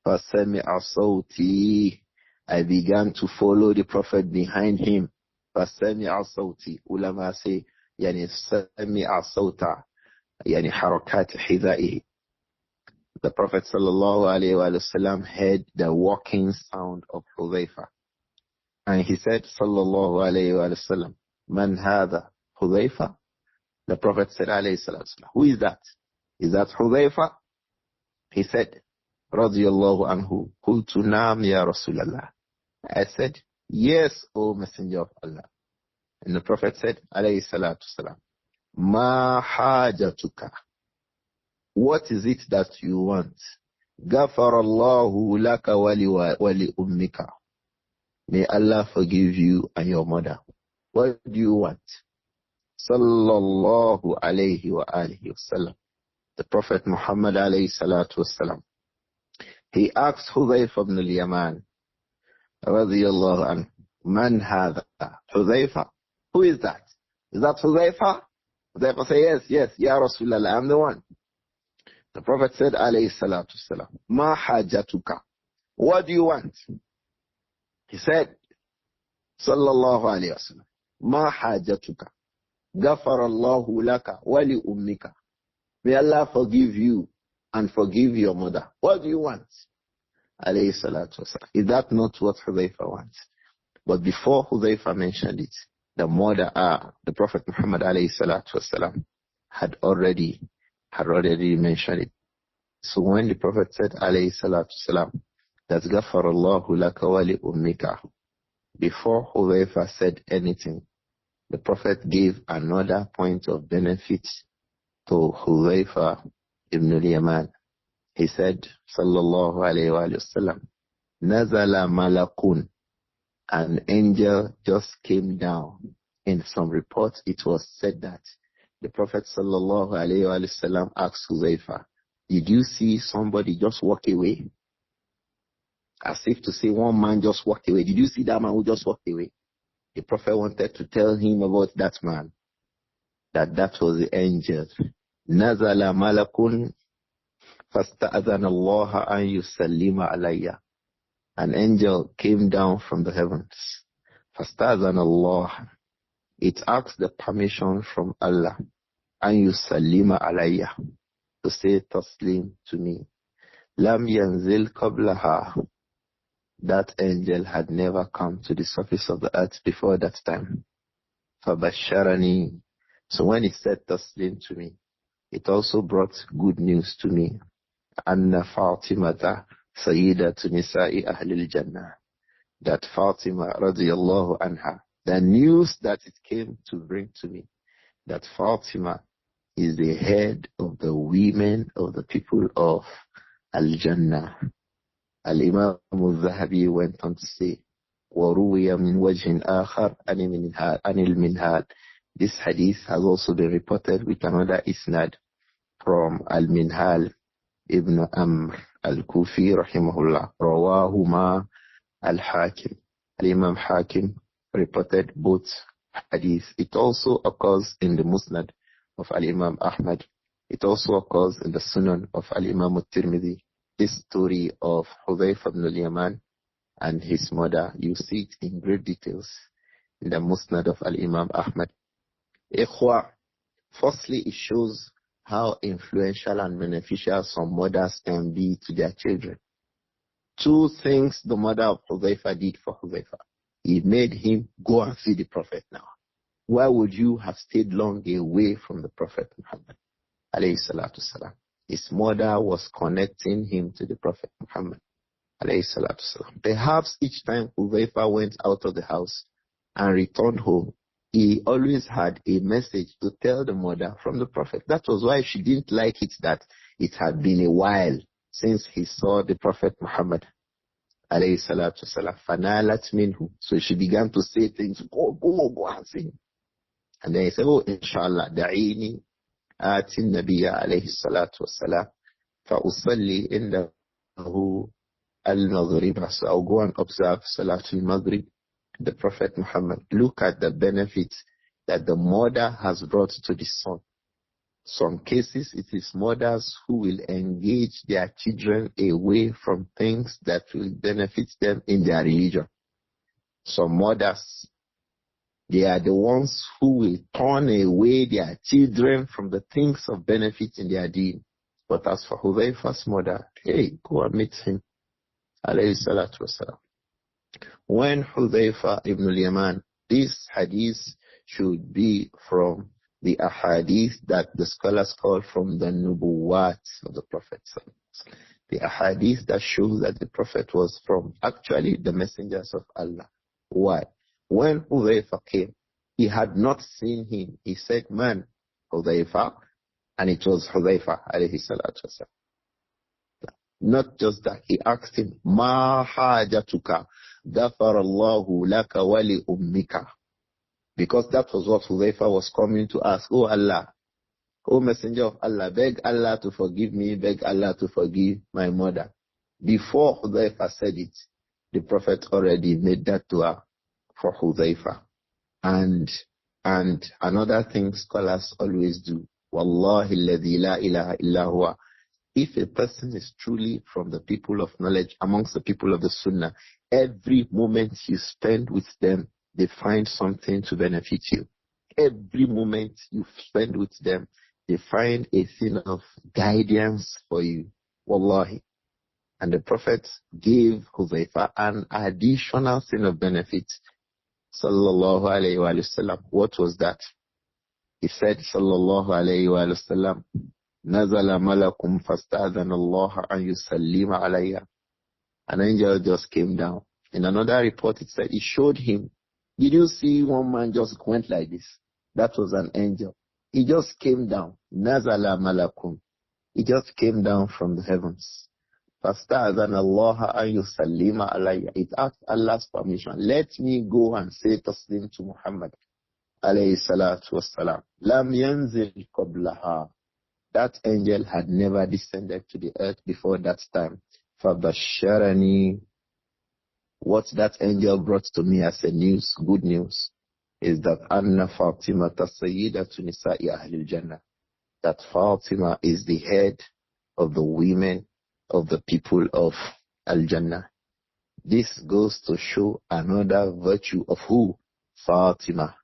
فَسَمِعَ صَوْتِي I began to follow the Prophet behind him. فَسَمِعَ صَوْتِي Ulama say, يعني سَمِعَ صَوْتَ يعني حركات حذائه The Prophet sallallahu alayhi wa sallam heard the walking sound of Hudhayfah. And he said, sallallahu alayhi wa sallam, Man hadha Hudhayfah? The Prophet said, alayhi salatu wasalam, who is that? Is that Hudhayfah? He said, radiyallahu anhu, qultu naam ya Rasulallah. I said, yes, O Messenger of Allah. And the Prophet said, alayhi salatu wasalam, Ma hajatuka. What is it that you want? Ghafarallahu laka wali ummika. May Allah forgive you and your mother. What do you want? Sallallahu alayhi wa alihi wasallam. The Prophet Muhammad alayhi salatu wasalam. He asked Hudhayfah ibn al-Yaman, radiyallahu anhu, Man hadha? Hudhayfah. Who is that? Is that Hudhayfah? Hudhayfah said, yes, Ya Rasulallah, I'm the one. The Prophet said, alayhi salatu wasalam, Ma hajatuka. What do you want? He said, sallallahu alayhi wa sallam, Ma hajatuka. Ghafarallahu laka wali ummika. May Allah forgive you and forgive your mother. What do you want? Alayhi salatu wasalam. Is that not what Hudhayfah wants? But before Hudhayfah mentioned it, the mother, the Prophet Muhammad alayhi salatu wasalam, had already mentioned it. So when the Prophet said alayhi salatu wasalam, that Ghafarallahu laka wali ummika, before Hudhayfah said anything, the Prophet gave another point of benefit to Hudhayfah ibn al-Yaman. He said, sallallahu alayhi wa sallam, Nazala malakun. An angel just came down. In some reports, it was said that the Prophet sallallahu alayhi wa sallam asked Hudhayfah, did you see somebody just walk away? As if to say one man just walked away. Did you see that man who just walked away? The Prophet wanted to tell him about that man. That was the angel. Nazala malakun fasta'adhana Allah an yusallima alayya. An angel came down from the heavens. Fasta'adhana Allah. It asked the permission from Allah an yusallima alayya, to say taslim to me. Lam yanzil qablaha. That angel had never come to the surface of the earth before that time. Fabasharani. So when it said taslim to me, it also brought good news to me. Anna Fatimata Sayyidatu Nisa'i Ahlil Jannah. That Fatima radiyallahu anha, the news that it came to bring to me, that Fatima is the head of the women of the people of Al-Jannah. Al-Imām Adh-Dhahabi went on to say, وَرُوِيَ مِنْ وَجْهٍ آخَرٍ عَنِ الْمِنْهَالِ. This hadith has also been reported with another isnad from Al-Minhal ibn Amr al-Kufi rahimahullah. Rawahuma al-Hakim. Al-Imam Hakim reported both hadith. It also occurs in the Musnad of Al-Imam Ahmad. It also occurs in the Sunan of Al-Imam At-Tirmidhi. This story of Hudhayfah ibn al-Yaman and his mother, you see it in great details in the Musnad of Al-Imam Ahmad. Ikhwa, firstly, it shows how influential and beneficial some mothers can be to their children. Two things the mother of Hudhayfah did for Hudhayfah. He made him go and see the Prophet now. Why would you have stayed long away from the Prophet Muhammad? Alayhi salatu salam. His mother was connecting him to the Prophet Muhammad. alayhi salatu wasalam. Perhaps each time Hudhayfa went out of the house and returned home, he always had a message to tell the mother from the Prophet. That was why she didn't like it that it had been a while since he saw the Prophet Muhammad alayhi salatu wasalam. Fanalat minhu. So she began to say things, go and sing. And then he said, oh, inshallah, da'ini ati nabiyya alayhi salatu wasalam fa'usalli indahu al-maghrib. So I'll go and observe Salatul Maghrib. The Prophet Muhammad, look at the benefits that the mother has brought to the son. Some cases, it is mothers who will engage their children away from things that will benefit them in their religion. Some mothers, they are the ones who will turn away their children from the things of benefit in their deen. But as for Hudhayfa's mother, hey, go and meet him. Alayhi salatu wasalam. When Hudhayfa ibn al-Yaman, this hadith should be from the ahadith that the scholars call from the nubuwat of the Prophet. The ahadith that shows that the Prophet was from actually the messengers of Allah. Why? When Hudhayfa came, he had not seen him. He said, man, Hudhayfa, and it was Hudhayfa alayhi salatu wasalam. Not just that, he asked him, Ma hajatuka, ghafarallahu laka wa li ummika. Because that was what Hudhayfa was coming to ask. Oh Allah, oh Messenger of Allah, beg Allah to forgive me, beg Allah to forgive my mother. Before Hudhayfa said it, the Prophet already made that dua for Hudhayfa. And another thing scholars always do, Wallahi alladhi la ilaha illa huwa. If a person is truly from the people of knowledge, amongst the people of the Sunnah, every moment you spend with them, they find something to benefit you. Every moment you spend with them, they find a thing of guidance for you. Wallahi. And the Prophet gave Hudhayfa an additional thing of benefit. Sallallahu alayhi wa sallam. What was that? He said, Sallallahu alayhi wa sallam, Nazala malakum fasta'adhan Allah an yusallima alayya. An angel just came down. In another report it said, he showed him. Did you see one man just went like this? That was an angel. He just came down. Nazala malakum. He just came down from the heavens. Fasta'adhan Allah an yusallima alayya. It asked Allah's permission. Let me go and say taslim to Muhammad alayhi salatu wassalam. Lam yanzil qablaha. That angel had never descended to the earth before that time. فَبَشَّرَنِي. What that angel brought to me as a news, good news, is that Anna Fatima Sayyidatu Nisa'i Ahlil Jannah. That Fatima is the head of the women of the people of Al-Jannah. This goes to show another virtue of who? Fatima.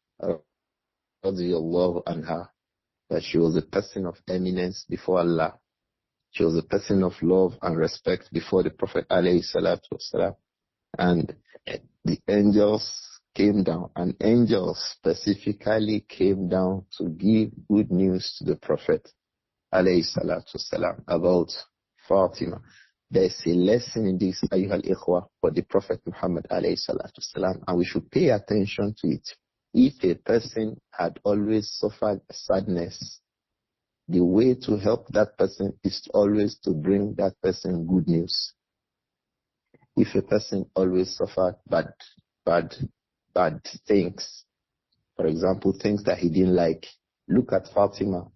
Radiyallahu anha. That she was a person of eminence before Allah. She was a person of love and respect before the Prophet alayhi salatu wasalam. And the angels came down. And angels specifically came down to give good news to the Prophet alayhi salatu wasalam about Fatima. There's a lesson in this, ayyuhal ikhwa, for the Prophet Muhammad alayhi salatu wasalam, and we should pay attention to it. If a person had always suffered sadness, the way to help that person is always to bring that person good news. If a person always suffered bad things, for example, things that he didn't like, look at Fatima,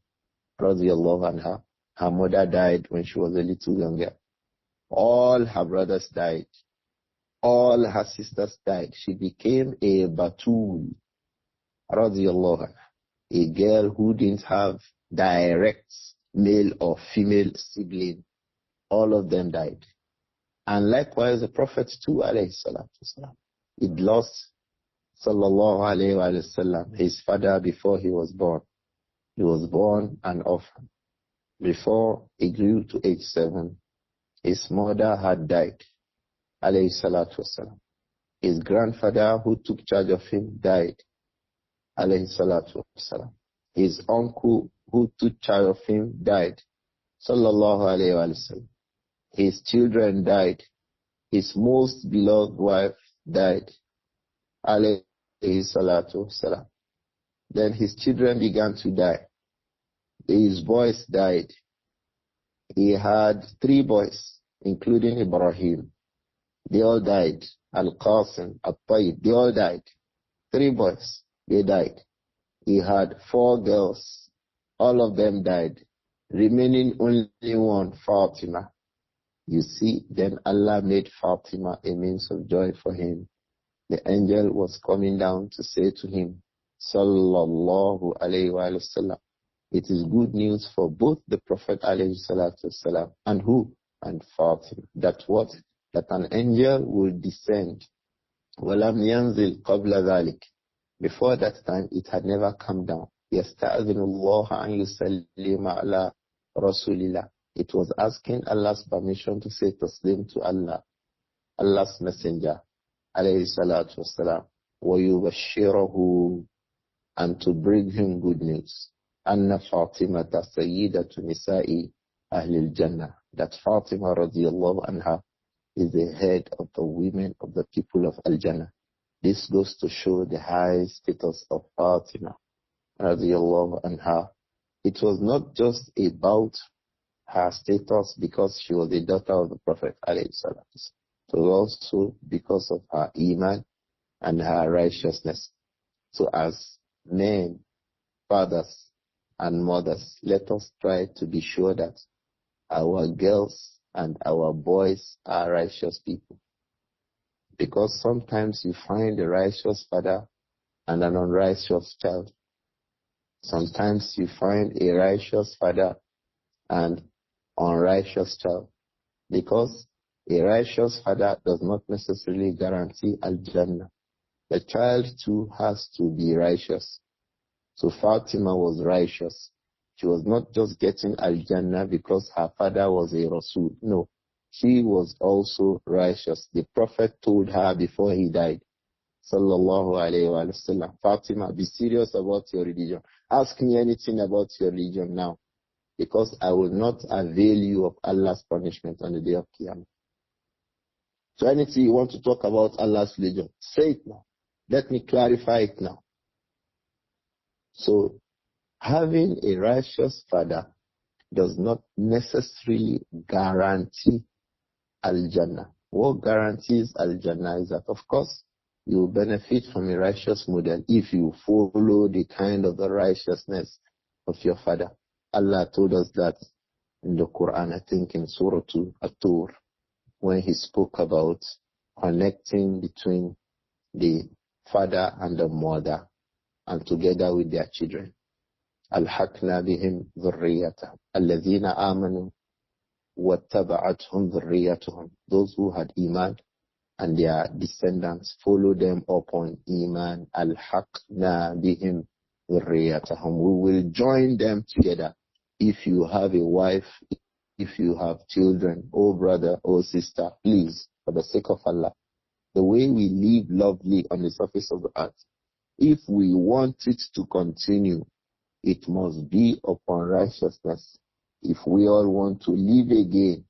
radiyallahu anha. Her mother died when she was a little younger. All her brothers died. All her sisters died. She became a batul. Radiyallahu anha, a girl who didn't have direct male or female sibling. All of them died. And likewise the Prophet too, alayhi salatu wasalam, he lost, sallallahu alayhi wa sallam, his father before he was born. He was born an orphan. Before he grew to age 7, his mother had died, alayhi salatu wasalam. His grandfather who took charge of him died, alayhi salatu wasalam. His uncle who took charge of him died, sallallahu alayhi wa sallam. His children died, his most beloved wife died, alayhi salatu salam. Then his children began to die. His boys died. He had 3 boys, including Ibrahim. They all died. Al-Qasim, At-Tayyib, they all died. 3 boys, they died. He had 4 girls. All of them died. Remaining only one, Fatima. You see, then Allah made Fatima a means of joy for him. The angel was coming down to say to him, Sallallahu alayhi wa sallam, it is good news for both the Prophet alayhi salatu wasalam and who? And Fatima. That what? That an angel will descend. وَلَمْ يَنزِلْ قَبْلَ ذَلِكَ. Before that time, it had never come down. يَسْتَأْذِنُ اللَّهَ أَنْ يُسَلِّمَ عَلَى رَسُولِ اللَّهِ. It was asking Allah's permission to say taslim to Allah, Allah's messenger, alayhi salatu wasalam, وَيُبَشِّرَهُ, and to bring him good news. أَنَّ فَاطِمَةَ سَيِّدَةُ نِسَاءِ أَهْلِ الْجَنَّةِ. That Fatima radiallahu anha is the head of the women of the people of Al-Jannah. This goes to show the high status of Fatima radiallahu anha. It was not just about her status because she was the daughter of the Prophet alayhi salatu. It was also because of her iman and her righteousness. So as men, fathers, and mothers, let us try to be sure that our girls and our boys are righteous people. Because sometimes you find a righteous father and an unrighteous child. Sometimes you find a righteous father and unrighteous child. Because a righteous father does not necessarily guarantee Al-Jannah. The child too has to be righteous. So Fatima was righteous. She was not just getting Al-Jannah because her father was a Rasul. No, she was also righteous. The Prophet told her before he died, Sallallahu alayhi wa sallam, Fatima, be serious about your religion. Ask me anything about your religion now, because I will not avail you of Allah's punishment on the day of Qiyamah. So anything you want to talk about Allah's religion, say it now. Let me clarify it now. So, having a righteous father does not necessarily guarantee Al-Jannah. What guarantees Al-Jannah is that, of course, you will benefit from a righteous model if you follow the kind of the righteousness of your father. Allah told us that in the Quran, I think in Surah 2, At-Tur, when He spoke about connecting between the father and the mother, and together with their children. Al-Hakna bihim dhurriyatahum. Alladhina amanu wattaba'athum dhurriyatuhum. Those who had Iman and their descendants follow them upon Iman. Al-Hakna bihim dhurriyatahum. We will join them together. If you have a wife, if you have children, oh brother, oh sister, please, for the sake of Allah, the way we live lovely on the surface of the earth, if we want it to continue, it must be upon righteousness. If we all want to live again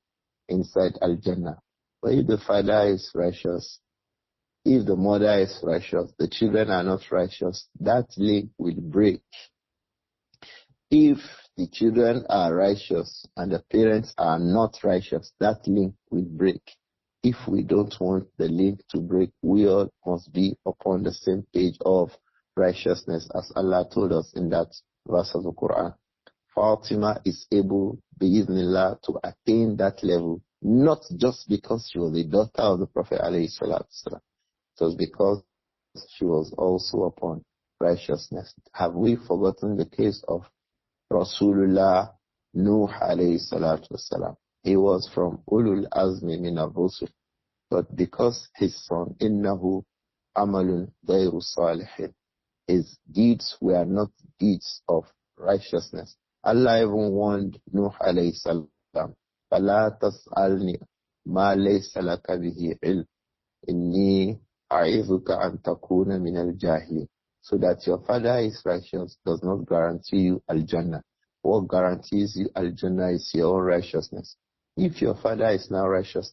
inside Al-Jannah. But if the father is righteous, if the mother is righteous, the children are not righteous, that link will break. If the children are righteous and the parents are not righteous, that link will break. If we don't want the link to break, we all must be upon the same page of righteousness, as Allah told us in that verse of the Quran. Fatima is able, bi'idhnillah, to attain that level, not just because she was the daughter of the Prophet alayhi salatu wasalam. It was because she was also upon righteousness. Have we forgotten the case of Rasulullah Nuh alayhi salatu wasalam? He was from Ulul Azmi min ar-Rusul, but because his son, innahu amalun ghayru salihin, his deeds were not deeds of righteousness. Allah even warned Nuh alayhi salam, فَلَا تَسْأَلْنِي مَا لَيْسَ لَكَ بِهِ عِلْمٍ إِنِّي أَعِظُكَ أَن تَكُونَ مِنَ الْجَاهِلِينَ. So that your father is righteous does not guarantee you Al-Jannah. What guarantees you Al-Jannah is your own righteousness. If your father is now righteous,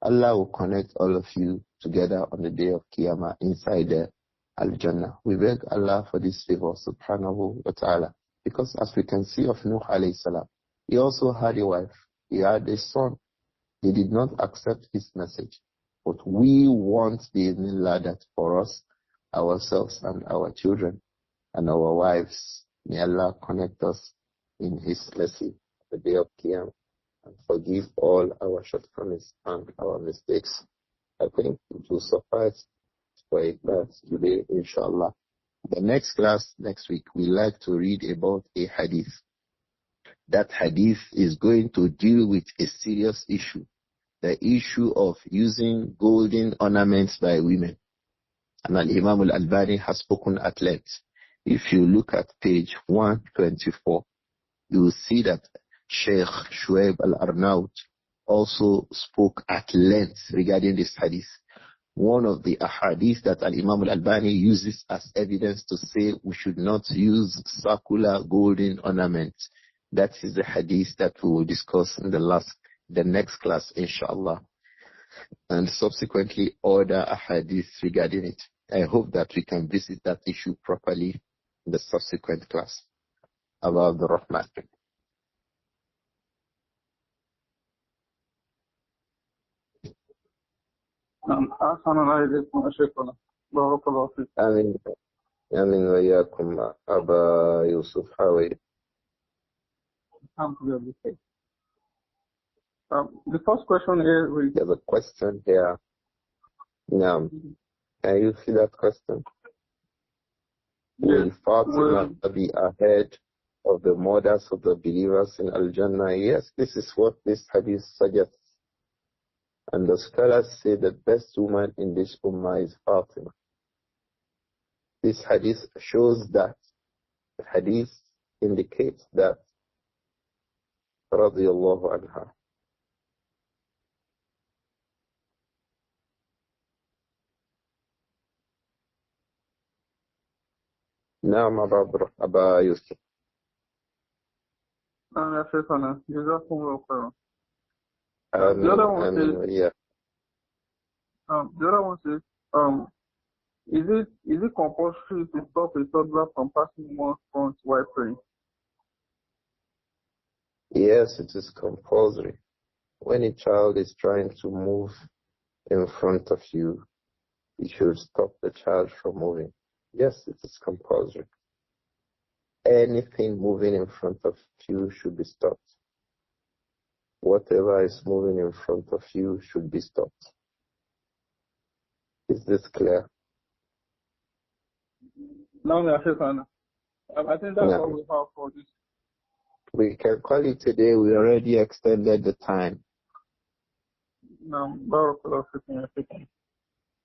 Allah will connect all of you together on the day of Qiyamah inside the Al-Jannah. We beg Allah for this favor, subhanahu wa ta'ala. Because as we can see of Nuh alayhi salam, he also had a wife, he had a son. He did not accept his message. But we want the liLla that for us, ourselves and our children and our wives, may Allah connect us in His mercy the day of Qiyam and forgive all our shortcomings and our mistakes. I think it will suffice for a class today, inshallah. The next class next week, we like to read about a hadith. That hadith is going to deal with a serious issue, the issue of using golden ornaments by women. And Imām Al-Albani has spoken at length. If you look at page 124, you will see that Shaykh Shuaib Al-Arnaut also spoke at length regarding this hadith. One of the ahadith that Imām Al-Albani uses as evidence to say we should not use circular golden ornaments. That is the hadith that we will discuss in the next class, inshallah. And subsequently other ahadith regarding it. I hope that we can visit that issue properly in the subsequent class. Abū Abdur-Rahman. آمين وإياكم أبا يوسف حاوي. The first question here. There's a question here. Now, can you see that question? Will Fatima be ahead of the mothers of the believers in Al-Jannah? Yes, this is what this hadith suggests. And the scholars say the best woman in this ummah is Fatima. This hadith shows that. The hadith indicates that. Radiyallahu anha. نعم أبا يوسف. The other one says, is it compulsory to stop a toddler from passing one front while praying? Yes, it is compulsory. When a child is trying to move in front of you, you should stop the child from moving. Yes, it is compulsory. Anything moving in front of you should be stopped. Whatever is moving in front of you should be stopped. Is this clear? No, I think that's all we have for this. We can call it today. We already extended the time. No,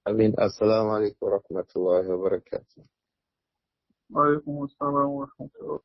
Assalamu alaikum wa rahmatullahi wa barakatuh. Wa alaikum assalam wa rahmatullahi.